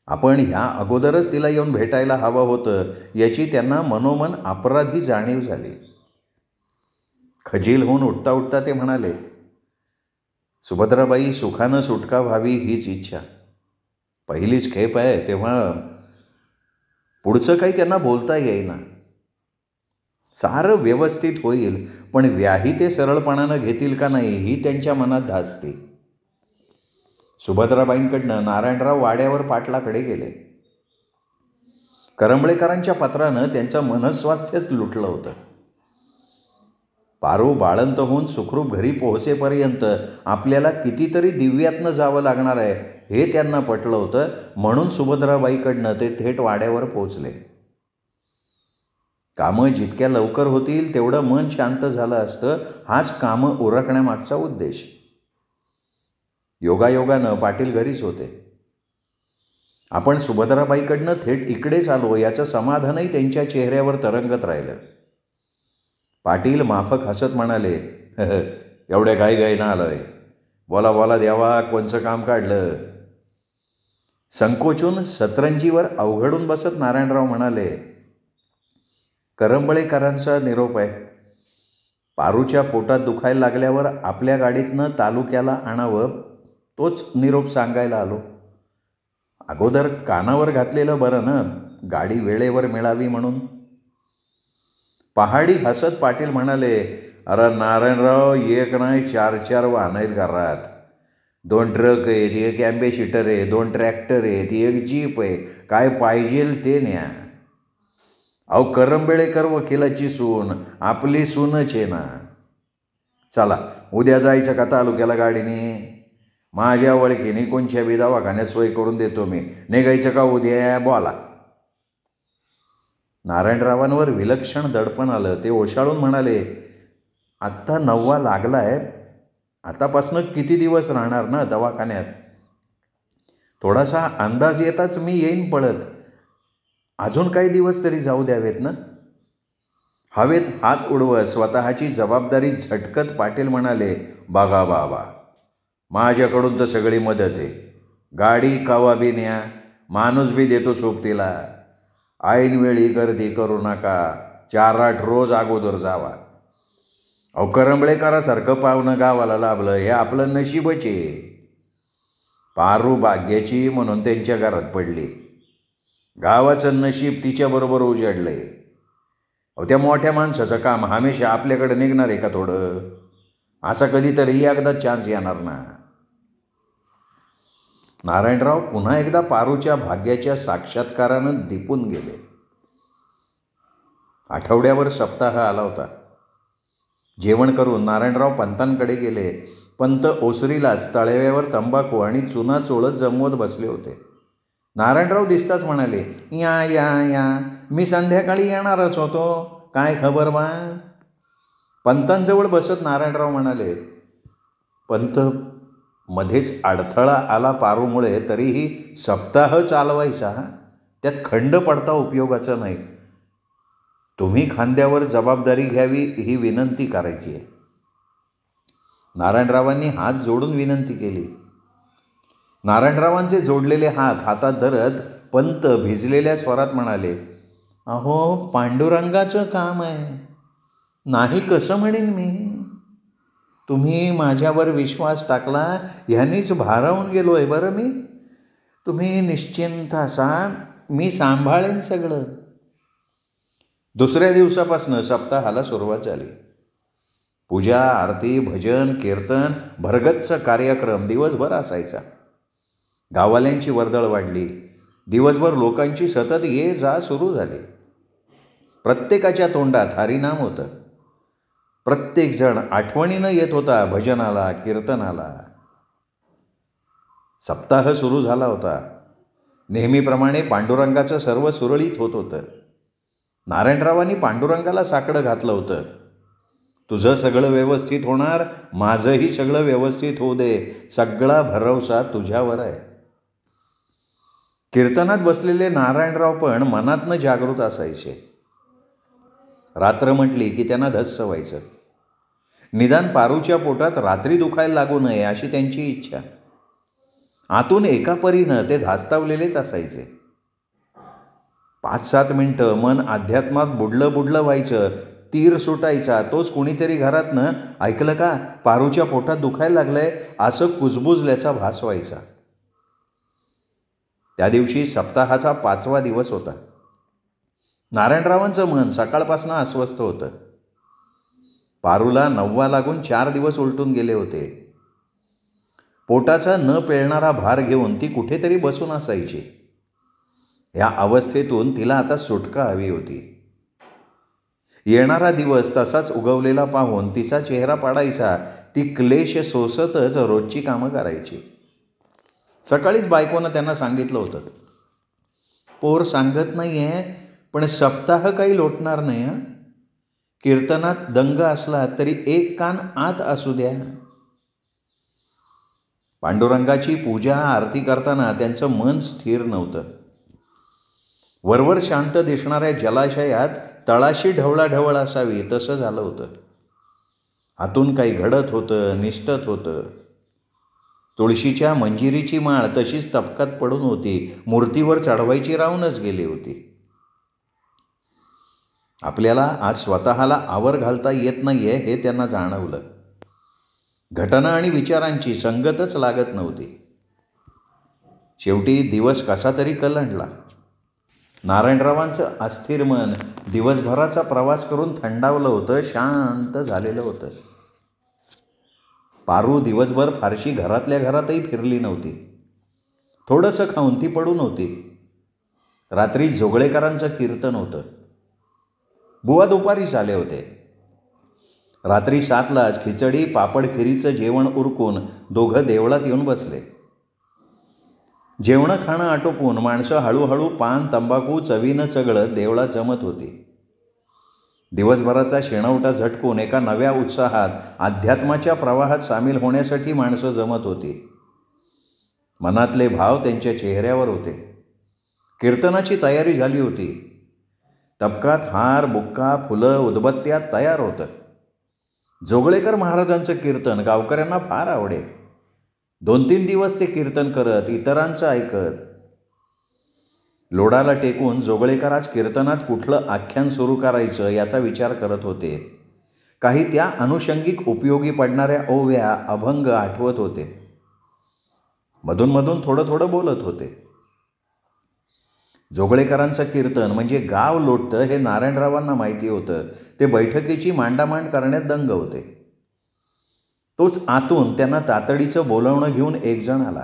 आपण ह्या अगोदरच तिला येऊन भेटायला हवं होतं याची त्यांना मनोमन अपराधी जाणीव झाली. खजील होऊन उठता उठता ते म्हणाले, सुभद्राबाई सुखानं सुटका व्हावी हीच इच्छा. पहिलीच खेप आहे तेव्हा पुढचं काही त्यांना बोलता येईना. सारं व्यवस्थित होईल, पण व्याही ते सरळपणानं घेतील का नाही ही त्यांच्या मनात धास्ती. सुभद्राबाईंकडनं नारायणराव वाड्यावर पाटलाकडे गेले. करंबळेकरांच्या पत्रानं त्यांचं मनस्वास्थ्यच लुटलं होतं. पारू बाळंत होऊन सुखरूप घरी पोहोचेपर्यंत आपल्याला कितीतरी दिव्यातनं जावं लागणार आहे हे त्यांना पटलं होतं. म्हणून सुभद्राबाईकडनं ते थेट वाड्यावर पोहोचले. कामं जितक्या लवकर होतील तेवढं मन शांत झालं असतं, हाच कामं उरकण्यामागचा उद्देश. योगायोगानं पाटील घरीच होते. आपण सुभद्राबाईकडनं थेट इकडेच आलो याचं समाधानही त्यांच्या चेहऱ्यावर तरंगत राहिलं. पाटील माफक हसत म्हणाले, एवढ्या घाईघाईनं आलोय, बोला बोला देवा, कोणचं काम काढलं. संकोचून सतरंजीवर अवघडून बसत नारायणराव म्हणाले, करंबळेकरांचा निरोप आहे. पारूच्या पोटात दुखायला लागल्यावर आपल्या गाडीतनं तालुक्याला आणावं तोच निरोप सांगायला आलो. अगोदर कानावर घातलेलं बरं ना, गाडी वेळेवर मिळावी म्हणून. पहाडी हसत पाटील म्हणाले, अरे नारायणराव, एक नाही 4-4 वाहन आहेत घरात. 2 ट्रक आहेत, 1 ॲम्बेसिटर आहे, 2 ट्रॅक्टर आहेत, 1 जीप आहे. काय पाहिजेल ते न्या. अहो, करंबेळेकर वकिलाची सून आपली सूनच आहे ना. चला, उद्या जायचं का तालुक्याला गाडीने? माझ्या ओळखीने कोणच्या बी दवाखान्यात सोय करून देतो मी. निघायचं का उद्या? बोला. नारायणरावांवर विलक्षण दडपण आलं. ते ओशाळून म्हणाले, आत्ता 9वा लागलाय, आतापासनं किती दिवस राहणार ना दवाखान्यात? थोडासा अंदाज येताच मी येईन पळत. अजून काही दिवस तरी जाऊ द्यावेत ना. हवेत हात उडवत स्वतःची जबाबदारी झटकत पाटील म्हणाले, बघा बाबा, माझ्याकडून तर सगळी मदत आहे. गाडी कवा बी न्या, माणूस बी देतो सोबतीला. ऐनवेळी गर्दी करू नका. 4-8 रोज अगोदर जावा. अहो, करंबळेकरासारखं पाहुणं गावाला लाभलं हे आपलं नशीबच आहे. पारू भाग्याची म्हणून त्यांच्या घरात पडली. गावाचं नशीब तिच्याबरोबर उजाडलंय. अहो, त्या मोठ्या माणसाचं काम हमेशा आपल्याकडे निघणार आहे का थोडं? असा कधीतरी एकदा चान्स येणार ना. नारायणराव पुन्हा एकदा पारूच्या भाग्याच्या साक्षात्कारानं दिपून गेले. आठवड्यावर सप्ताह आला होता. जेवण करून नारायणराव पंतांकडे गेले. पंत ओसरीलाच तळव्यावर तंबाखू आणि चुना चोळत जमवत बसले होते. नारायणराव दिसताच म्हणाले, या या या, मी संध्याकाळी येणारच होतो. काय खबर बा? पंतांजवळ बसत नारायणराव म्हणाले. पंत मध्येच अडथळा आला पारूमुळे, तरीही सप्ताह चालवायचा, त्यात खंड पडता उपयोगाचा नाही. तुम्ही खांद्यावर जबाबदारी घ्यावी ही विनंती करायची आहे. नारायणरावांनी हात जोडून विनंती केली. नारायणरावांचे जोडलेले हात हातात धरत पंत भिजलेल्या स्वरात म्हणाले, अहो, पांडुरंगाचं काम आहे, नाही कसं म्हणेन मी. तुम्ही माझ्यावर विश्वास टाकला, ह्यानीच भारावून गेलो आहे बरं मी. तुम्ही निश्चिंत असा, मी सांभाळेन सगळं. दुसऱ्या दिवसापासून सप्ताहाला सुरुवात झाली. पूजा, आरती, भजन, कीर्तन, भरगच्च कार्यक्रम दिवसभर असायचा. गाववाल्यांची वर्दळ वाढली. दिवसभर लोकांची सतत ये जा सुरू झाली. प्रत्येकाच्या तोंडात हरिनाम होतं. प्रत्येकजण आठवणीनं येत होता भजनाला, कीर्तनाला. सप्ताह सुरू झाला होता. नेहमीप्रमाणे पांडुरंगाचं सर्व सुरळीत होत होतं. नारायणरावांनी पांडुरंगाला साकडं घातलं होतं. तुझं सगळं व्यवस्थित होणार, माझंही सगळं व्यवस्थित होऊ दे, सगळा भरवसा तुझ्यावर आहे. कीर्तनात बसलेले नारायणराव पण मनातनं जागृत असायचे. रात्र म्हटली की त्यांना धस्स व्हायचं. निदान पारूच्या पोटात रात्री दुखायला लागू नये अशी त्यांची इच्छा. आतून एका परीनं ते धास्तावलेलेच असायचे. 5-7 मिनिटं मन अध्यात्मात बुडलं व्हायचं. तीर सुटायचा. तोच कुणीतरी घरातनं ऐकलं का, पारूच्या पोटात दुखायला लागलंय, असं कुजबुजल्याचा भास व्हायचा. त्या दिवशी सप्ताहाचा 5वा दिवस होता. नारायणरावांचं मन सकाळपासून अस्वस्थ होतं. पारूला 9वा लागून 4 दिवस उलटून गेले होते. पोटाचा न पेलणारा भार घेऊन ती कुठेतरी बसून असायची. या अवस्थेतून तिला आता सुटका हवी होती. येणारा दिवस तसाच उगवलेला पाहून तिचा चेहरा पाडायचा. ती क्लेश सोसतच रोजची कामं करायची. सकाळीच बायकोनं त्यांना सांगितलं होतं, पोर सांगत नाही आहे, पण सप्ताह काही लोटणार नाही हां. कीर्तनात दंग असला तरी एक कान आत असू द्या. पांडुरंगाची पूजा आरती करताना त्यांचं मन स्थिर नव्हतं. वरवर शांत दिसणाऱ्या जलाशयात तळाशी ढवळाढवळ असावी तसं झालं होतं. आतून काही घडत होतं, निष्ठत होतं. तुळशीच्या मंजिरीची माळ तशीच तपकात पडून होती. मूर्तीवर चढवायची राहूनच गेली होती. आपल्याला आज स्वतःला आवर घालता येत नाहीये हे त्यांना जाणवलं. घटना आणि विचारांची संगतच लागत नव्हती. शेवटी दिवस कसा तरी कलंडला. नारायणरावांचं अस्थिर मन दिवसभराचा प्रवास करून थंडावलं होतं, शांत झालेलं होतं. पारू दिवसभर फारशी घरातल्या घरातही फिरली नव्हती. थोडंसं खाऊन ती पडून होती. रात्री जोगळेकरांचं कीर्तन होतं. बुवा दुपारीच आले होते. रात्री 7लाच खिचडी पापड खिरीचं जेवण उरकून दोघं देवळात येऊन बसले. जेवणं खाणं आटोपून माणसं हळूहळू पान तंबाखू चवीनं चगळत देवळात जमत होती. दिवसभराचा शेणवटा झटकून एका नव्या उत्साहात अध्यात्माच्या प्रवाहात सामील होण्यासाठी माणसं जमत होती. मनातले भाव त्यांच्या चेहऱ्यावर होते. कीर्तनाची तयारी झाली होती. तबकात हार बुक्का फुलं उदबत्त्या तयार होतं. जोगळेकर महाराजांचं कीर्तन गावकऱ्यांना फार आवडे. 2-3 दिवस ते कीर्तन करत, इतरांचं ऐकत. लोडाला टेकून जोगळेकर आज कीर्तनात कुठलं आख्यान सुरू करायचं याचा विचार करत होते. काही त्या अनुषंगिक उपयोगी पडणाऱ्या ओव्या अभंग आठवत होते. मधून थोडं बोलत होते. जोगळेकरांचं कीर्तन म्हणजे गाव लोटतं हे नारायणरावांना माहिती होतं. ते बैठकीची मांडामांड करण्यात दंग होते. तोच आतून त्यांना तातडीचं बोलावणं घेऊन एक जण आला.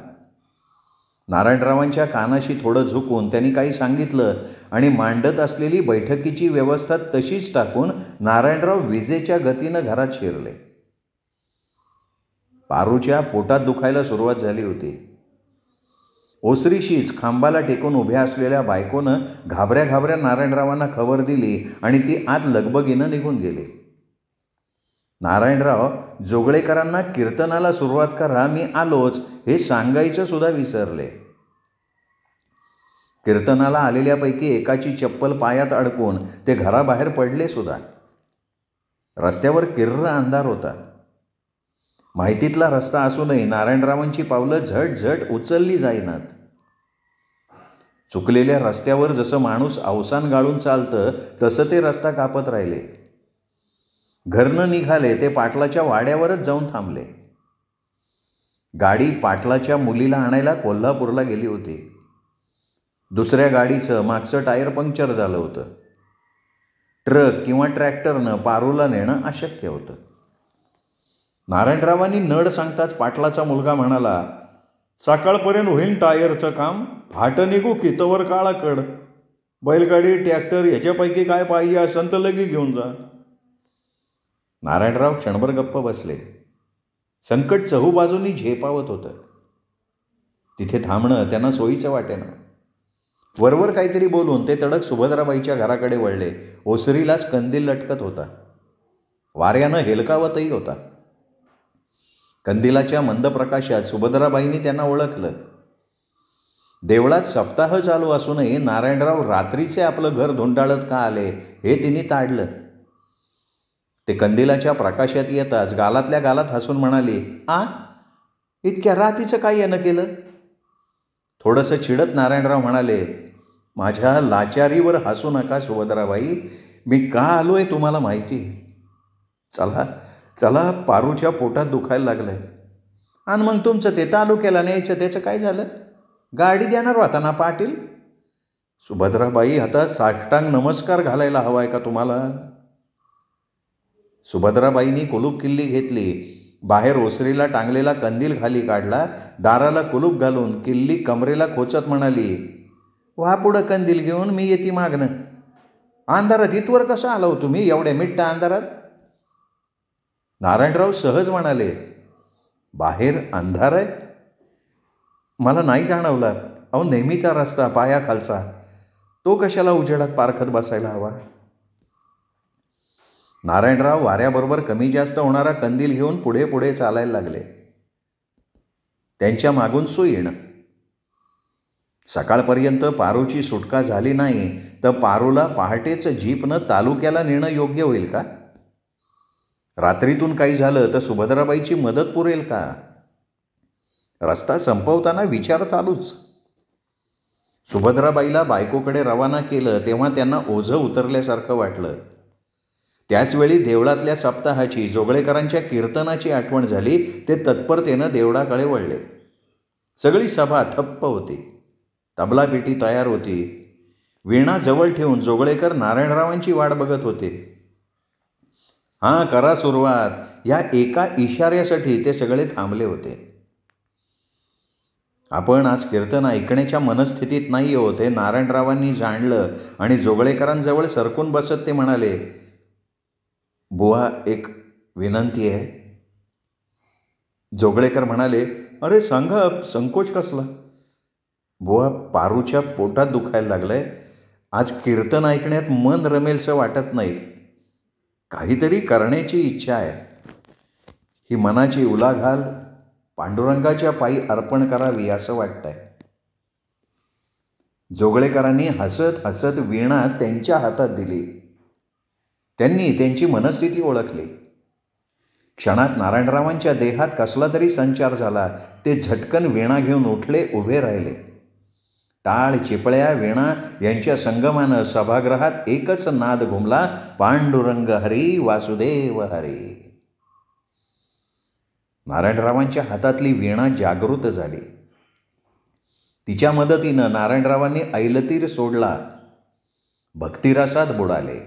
नारायणरावांच्या कानाशी थोडं झुकून त्यांनी काही सांगितलं आणि मांडत असलेली बैठकीची व्यवस्था तशीच टाकून नारायणराव विजेच्या गतीनं घरात शिरले. पारूच्या पोटात दुखायला सुरुवात झाली होती. ओसरीशीच खांबाला टेकून उभ्या असलेल्या बायकोनं घाबऱ्या नारायणरावांना खबर दिली आणि ती आत लगबगीनं निघून गेली. नारायणराव जोगळेकरांना कीर्तनाला सुरुवात करा, मी आलोच हे सांगायचं सुद्धा विसरले. कीर्तनाला आलेल्यापैकी एकाची चप्पल पायात अडकून ते घराबाहेर पडले सुद्धा. रस्त्यावर किर्र अंधार होता. माहितीतला रस्ता असूनही नारायणरावांची पावलं झट उचलली जाईनात. चुकलेल्या रस्त्यावर जसं माणूस अवसान गाळून चालतं तसं ते रस्ता कापत राहिले. घरनं निघाले ते पाटलाच्या वाड्यावरच जाऊन थांबले. गाडी पाटलाच्या मुलीला आणायला कोल्हापूरला गेली होती. दुसऱ्या गाडीचं मागचं टायर पंक्चर झालं होतं. ट्रक किंवा ट्रॅक्टरनं पारूला नेणं अशक्य होतं. नारायणरावांनी नड सांगताच पाटलाचा मुलगा म्हणाला, सकाळपर्यंत होईल टायरचं काम, फाट निघू की तवर काळा कड. बैलगाडी ट्रॅक्टर ह्याच्यापैकी काय पाहिजे असेल तर लगी घेऊन जा. नारायणराव क्षणभर गप्प बसले. संकट चहूबाजूंनी झेपावत होतं. तिथे थांबणं त्यांना सोयीचं वाटेना. वरवर काहीतरी बोलून ते तडक सुभद्राबाईच्या घराकडे वळले. ओसरीलाच कंदील लटकत होता. वाऱ्यानं हेलकावतही होता. कंदिलाच्या मंद प्रकाशात सुभद्राबाईंनी त्यांना ओळखलं. देवळात सप्ताह चालू असूनही नारायणराव रात्रीचे आपलं घर धुंडाळत का आले हे तिने ताडलं. ते कंदिलाच्या प्रकाशात येताच गालातल्या गालात हसून म्हणाली, इतक्या रातीचं काय येणं केलं? थोडंसं चिडत नारायणराव म्हणाले, माझ्या लाचारीवर हसू नका सुभद्राबाई. मी का आलोय तुम्हाला माहिती? चला चला, पारूच्या पोटात दुखायला लागलंय. आणि मग तुमचं ते तालुक्याला न्यायचं त्याचं काय झालं? गाडी देणार होता ना पाटील? सुभद्राबाई, आता साष्टांग नमस्कार घालायला हवाय का तुम्हाला? सुभद्राबाईंनी कुलूप किल्ली घेतली. बाहेर ओसरीला टांगलेला कंदील खाली काढला. दाराला कुलूप घालून किल्ली कमरेला खोचत म्हणाली, वा पुढं कंदील घेऊन, मी येते मागणं. अंधारात इथवर कसं आला हो तुम्ही, एवढ्या मिट्टा अंधारात? नारायणराव सहज म्हणाले, बाहेर अंधार आहे? मला नाही जाणवला. अहो, नेहमीचा रस्ता पायाखालचा, तो कशाला उजेडात पारखत बसायला हवा? नारायणराव वाऱ्याबरोबर कमी जास्त होणारा कंदील घेऊन पुढे पुढे चालायला लागले. त्यांच्या मागून सुईण. सकाळपर्यंत पारूची सुटका झाली नाही तर पारूला पहाटेच जीपनं तालुक्याला नेणं योग्य होईल का? रात्रीतून काही झालं तर सुभद्राबाईची मदत पुरेल का? रस्ता संपवताना विचार चालूच. सुभद्राबाईला बायकोकडे रवाना केलं तेव्हा त्यांना ओझं उतरल्यासारखं वाटलं. त्याचवेळी देवळातल्या सप्ताहाची, जोगळेकरांच्या कीर्तनाची आठवण झाली. ते तत्परतेनं देवळाकडे वळले. सगळी सभा थप्प होती. तबलापेटी तयार होती. वीणा जवळ ठेवून जोगळेकर नारायणरावांची वाट बघत होते. करा सुरुवात, या एका इशाऱ्यासाठी ते सगळे थांबले होते. आपण आज कीर्तन ऐकण्याच्या मनस्थितीत नाही आहोत हे नारायणरावांनी जाणलं आणि जोगळेकरांजवळ सरकून बसत ते म्हणाले, बुवा, एक विनंती आहे. जोगळेकर म्हणाले, अरे सांगा, संकोच कसला? बुवा, पारूच्या पोटात दुखायला लागलंय. आज कीर्तन ऐकण्यात मन रमेलचं वाटत नाही. काहीतरी करण्याची इच्छा आहे. ही मनाची उलाढाल पांडुरंगाच्या पायी अर्पण करावी असं वाटतंय. जोगळेकरांनी हसत हसत वीणा त्यांच्या हातात दिली. त्यांनी त्यांची मनस्थिती ओळखली. क्षणात नारायणरावांच्या देहात कसला तरी संचार झाला. ते झटकन वीणा घेऊन उठले, उभे राहिले. टाळ, चिपळ्या, वीणा यांच्या संगमानं सभागृहात एकच नाद घुमला, पांडुरंग हरी, वासुदेव हरी. नारायणरावांच्या हातातली वीणा जागृत झाली. तिच्या मदतीनं नारायणरावांनी ऐलतीर सोडला. भक्तिरसात बुडाले.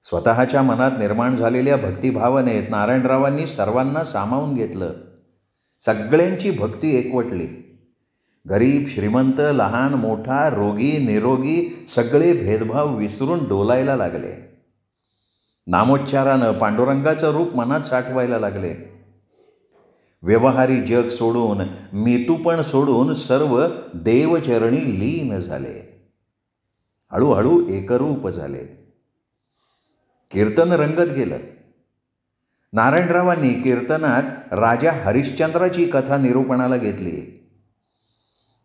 स्वतःच्या मनात निर्माण झालेल्या भक्तिभावनेत नारायणरावांनी सर्वांना सामावून घेतलं. सगळ्यांची भक्ती एकवटली. गरीब, श्रीमंत, लहान मोठा, रोगी निरोगी सगळे भेदभाव विसरून डोलायला लागले. नामोच्चारानं पांडुरंगाचं रूप मनात साठवायला लागले. व्यवहारी जग सोडून, मीतूपण सोडून सर्व देवचरणी लीन झाले. हळूहळू एकरूप झाले. कीर्तन रंगत गेलं. नारायणरावांनी कीर्तनात राजा हरिश्चंद्राची कथा निरूपणाला घेतली.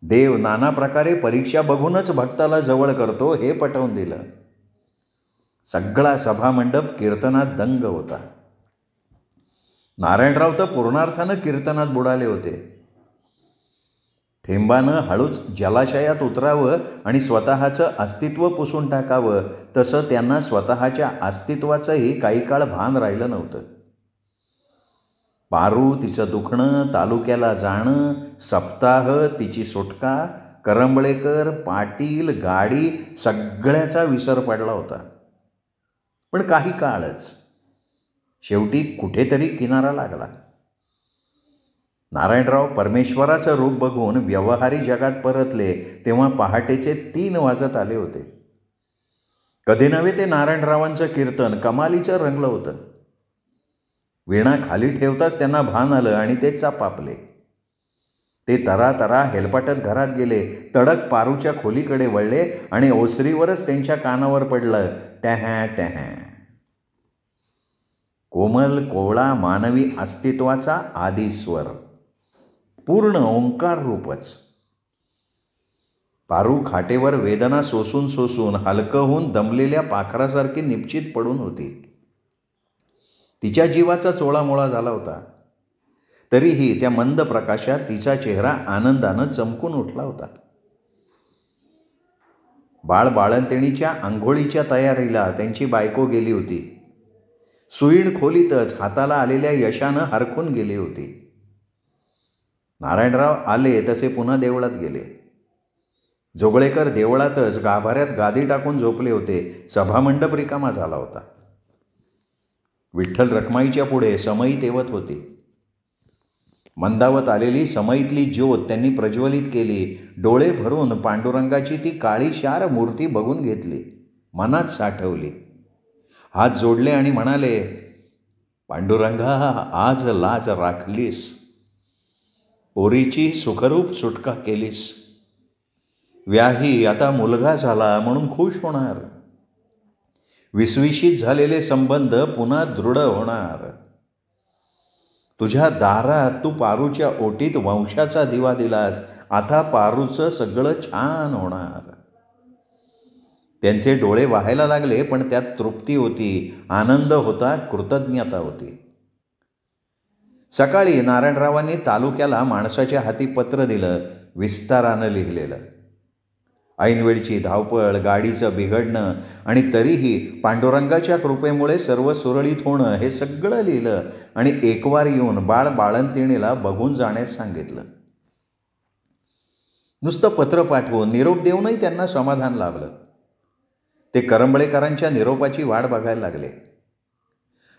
देव नाना प्रकारे परीक्षा बघूनच भक्ताला जवळ करतो हे पटवून दिलं. सगळा सभामंडप कीर्तनात दंग होता. नारायणराव तर पूर्णार्थानं कीर्तनात बुडाले होते. थेंबानं हळूच जलाशयात उतरावं आणि स्वतःचं अस्तित्व पुसून टाकावं, तसं त्यांना स्वतःच्या अस्तित्वाचंही काही काळ भान राहिलं नव्हतं. पारू, तिचं दुखणं, तालुक्याला जाणं, सप्ताह, तिची सुटका, करंबळेकर, पाटील, गाडी सगळ्याचा विसर पडला होता. पण काही काळच. शेवटी कुठेतरी किनारा लागला. नारायणराव परमेश्वराचं रूप बघून व्यवहारी जगात परतले तेव्हा पहाटेचे 3 वाजत आले होते. कधी नव्हे ते नारायणरावांचं कीर्तन कमालीचं रंगलं होतं. वीणा खाली ठेवताच त्यांना भान आलं आणि ते चापापले. ते तरा तरा हेलपाटत घरात गेले. तडक पारूच्या खोलीकडे वळले आणि ओसरीवरच त्यांच्या कानावर पडलं, टॅहॅ टॅहॅ. कोमल कोवळा मानवी अस्तित्वाचा आदिस्वर, पूर्ण ओंकार रूपच. पारू खाटेवर वेदना सोसून सोसून हलकं होऊन दमलेल्या पाखरासारखी निपचित पडून होती. तिच्या जीवाचा चोळामोळा झाला होता. तरीही त्या मंद प्रकाशात तिचा चेहरा आनंदानं चमकून उठला होता. बाळंतिणीच्या आंघोळीच्या तयारीला त्यांची बायको गेली होती. सुईण खोलीतच हाताला आलेल्या यशानं हरखून गेली होती. नारायणराव आले तसे पुन्हा देवळात गेले. जोगळेकर देवळातच गाभाऱ्यात गादी टाकून झोपले होते. सभामंडप रिकामा झाला होता. विठ्ठल रखमाईच्या पुढे समई तेवत होती. मंदावत आलेली समईतली ज्योत त्यांनी प्रज्वलित केली. डोळे भरून पांडुरंगाची ती काळीशार मूर्ती बघून घेतली, मनात साठवली. हात जोडले आणि म्हणाले, पांडुरंगा, आज लाज राखलीस, पोरीची सुखरूप सुटका केलीस. व्याही आता मुलगा झाला म्हणून खुश होणार. विस्विशीत झालेले संबंध पुन्हा दृढ होणार. तुझ्या दारात तू पारूच्या ओटीत वंशाचा दिवा दिलास. आता पारूचं सगळं छान होणार. त्यांचे डोळे वाहायला लागले, पण त्यात तृप्ती होती, आनंद होता, कृतज्ञता होती. सकाळी नारायणरावांनी तालुक्याला माणसाच्या हाती पत्र दिलं, विस्तारानं लिहिलेलं. ऐनवेळची धावपळ, गाडीचं बिघडणं आणि तरीही पांडुरंगाच्या कृपेमुळे सर्व सुरळीत होणं, हे सगळं लिहिलं आणि एकवार येऊन बाळंतिणीला बघून जाण्यास सांगितलं. नुसतं पत्र पाठवून निरोप देऊनही त्यांना समाधान लाभलं. ते करंबळेकरांच्या निरोपाची वाट बघायला लागले.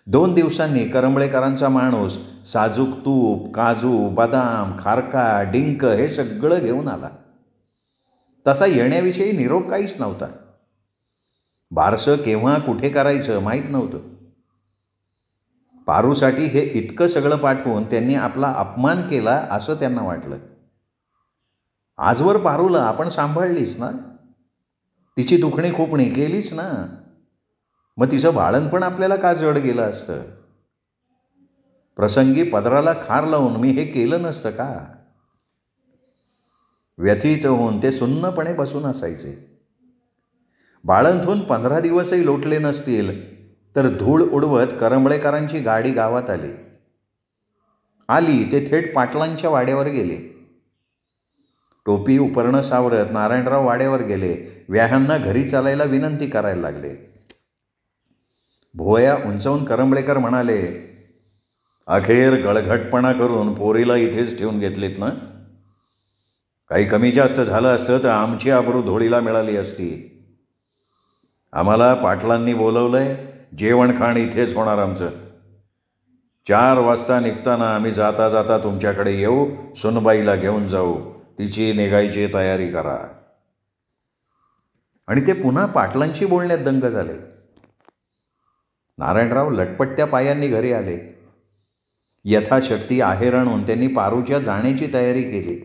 2 दिवसांनी करंबळेकरांचा माणूस साजूक तूप, काजू, बदाम, खारका, डिंक हे सगळं घेऊन आला. तसा येण्याविषयी निरोप काहीच नव्हता. बारसं केव्हा कुठे करायचं माहीत नव्हतं. पारूसाठी हे इतकं सगळं पाठवून त्यांनी आपला अपमान केला असं त्यांना वाटलं. आजवर पारूला आपण सांभाळलीस ना, तिची दुखणी खुपणी केलीच ना, मग तिचं बाळणपण आपल्याला का जड गेलं असतं? प्रसंगी पदराला खार लावून मी हे केलं नसतं का? व्यथित होऊन ते सुन्नपणे बसून असायचे. बाळंथून 15 दिवसही लोटले नसतील तर धूळ उडवत करंबळेकरांची गाडी गावात आली. ते थेट पाटलांच्या वाड्यावर गेले. टोपी उपरणं सावरत नारायणराव वाड्यावर गेले. व्याह्यांना घरी चालायला विनंती करायला लागले. भुवया उंचावून करंबळेकर म्हणाले, अखेर गळघटपणा करून पोरीला इथेच ठेवून घेतलीत ना? काही कमी जास्त झालं असतं तर आमची आबरू धुळीला मिळाली असती. आम्हाला पाटलांनी बोलवलंय, जेवण खाण इथेच होणार आमचं. 4 वाजता निघताना आम्ही जाता जाता तुमच्याकडे येऊ, सुनबाईला घेऊन जाऊ, तिची निघायची तयारी करा. आणि ते पुन्हा पाटलांशी बोलण्यात दंग झाले. नारायणराव लटपट्ट्या पायांनी घरी आले. यथाशक्ती आहेर आणून त्यांनी पारूच्या जाण्याची तयारी केली.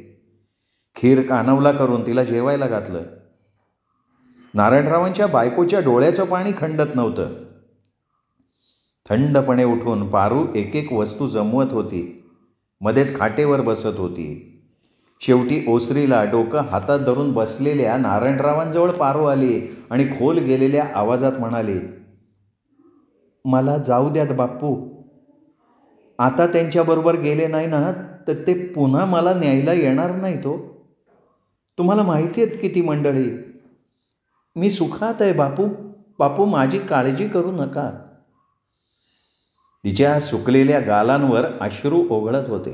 खीर कानवला करून तिला जेवायला घातलं. नारायणरावांच्या बायकोच्या डोळ्याचं पाणी खंडत नव्हतं. थंडपणे उठून पारू एक एक वस्तू जमवत होती. मध्येच खाटेवर बसत होती. शेवटी ओसरीला डोकं हातात धरून बसलेल्या नारायणरावांजवळ पारू आली आणि खोल गेलेल्या आवाजात म्हणाली, मला जाऊ द्यात बाप्पू. आता त्यांच्याबरोबर गेले नाही ना तर ते पुन्हा मला न्यायला येणार नाही. तुम्हाला माहिती आहेत किती मंडळी. मी सुखात आहे बापू, माझी काळजी करू नका. तिच्या सुकलेल्या गालांवर अश्रू ओघळत होते.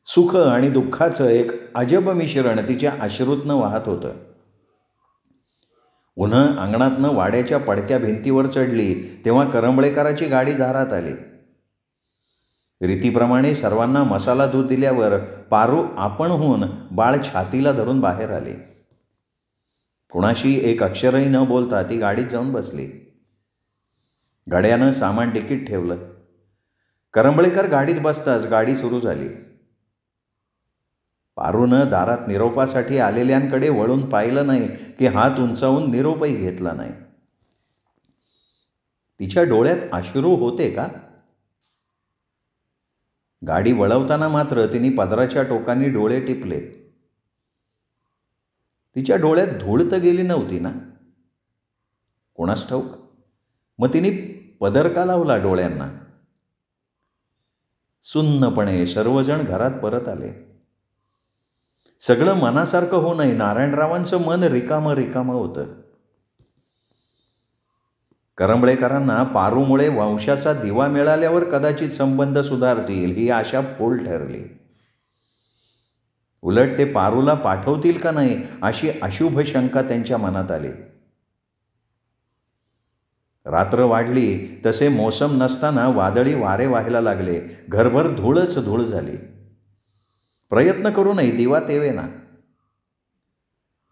सुख आणि दुःखाचं एक अजब मिश्रण तिच्या अश्रूतनं वाहत होतं. उन्हं अंगणातनं वाड्याच्या पडक्या भिंतीवर चढली तेव्हा करंबळेकराची गाडी दारात आली. रीतीप्रमाणे सर्वांना मसाला दूध दिल्यावर पारू आपणहून बाळ छातीला धरून बाहेर आले. कुणाशी एक अक्षरही न बोलता ती गाडीत जाऊन बसली. गाड्यानं सामान डिकीत ठेवलं. करंबळेकर गाडीत बसताच गाडी सुरू झाली. पारूनं दारात निरोपासाठी आलेल्यांकडे वळून पाहिलं नाही की हात उंचावून निरोपही घेतला नाही. तिच्या डोळ्यात अश्रू होते का? गाडी वळवताना मात्र तिने पदराच्या टोकांनी डोळे टिपले. तिच्या डोळ्यात धूळ तर गेली नव्हती ना? कोणास ठाऊक. मग तिने पदर का लावला डोळ्यांना? सुन्नपणे सर्वजण घरात परत आले. सगळं मनासारखं होऊनही नारायणरावांचं मन रिकामं रिकामं होतं. करंबळेकरांना पारूमुळे वंशाचा दिवा मिळाल्यावर कदाचित संबंध सुधारतील ही आशा फोल ठरली. उलट ते पारूला पाठवतील का नाही अशी अशुभ शंका त्यांच्या मनात आली. रात्र वाढली तसे मोसम नसताना वादळी वारे व्हायला लागले. घरभर धूळच धूळ झाली. प्रयत्न करूनही दिवा तेवेना.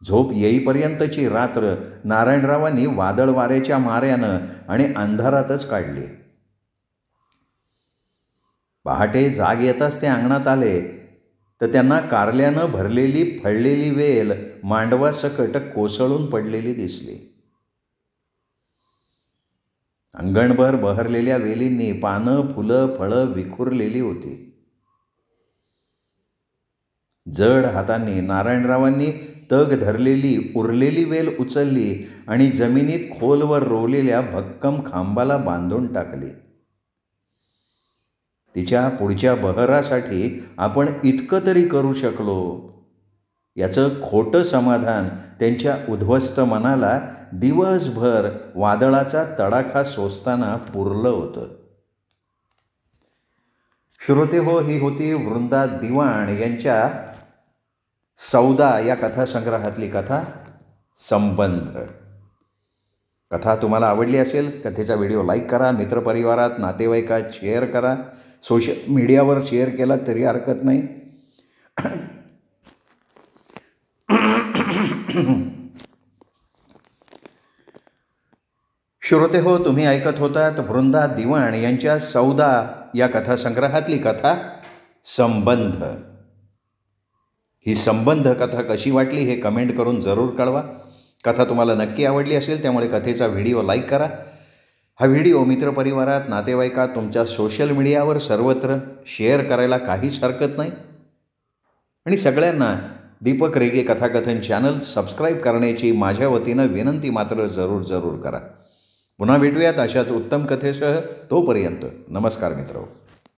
झोप येईपर्यंतची रात्र नारायणरावांनी वादळ वाऱ्याच्या माऱ्यानं आणि अंधारातच काढली. पहाटे जाग येताच ते अंगणात आले तर त्यांना कारल्यानं भरलेली फळलेली वेल मांडवासकट कोसळून पडलेली दिसली. अंगणभर बहरलेल्या वेलींनी पानं फुलं फळं विखुरलेली होती. जड हातांनी नारायणरावांनी तग धरलेली उरलेली वेल उचलली आणि जमिनीत खोलवर रोवलेल्या भक्कम खांबाला बांधून टाकली. तिच्या पुढच्या बहरासाठी आपण इतकं तरी करू शकलो याचं खोटं समाधान त्यांच्या उद्ध्वस्त मनाला दिवसभर वादळाचा तडाखा सोसताना पुरलं होतं. श्रोते हो, ही होती वृंदा दिवाण यांच्या सौदा या कथासंग्रहातली कथा संबंध. कथा तुम्हाला आवडली असेल, कथेचा व्हिडिओ लाईक करा, मित्रपरिवारात नातेवाईकात शेअर करा, सोशल मीडियावर शेअर केला तरी हरकत नाही. श्रोते हो, तुम्ही ऐकत होतात वृंदा दिवाण यांच्या सौदा या कथासंग्रहातली कथा संबंध. ही संबंध कथा कशी वाटली हे कमेंट करून जरूर कळवा. कथा तुम्हाला नक्की आवडली असेल, त्यामुळे कथेचा व्हिडिओ लाईक करा. हा व्हिडिओ मित्रपरिवारात, नातेवाईकात, तुमच्या सोशल मीडियावर सर्वत्र शेअर करायला काहीच हरकत नाही. आणि सगळ्यांना दीपक रेगे कथाकथन चॅनल सबस्क्राईब करण्याची माझ्या वतीनं विनंती मात्र जरूर करा. पुन्हा भेटूयात अशाच उत्तम कथेसह. तोपर्यंत नमस्कार मित्र.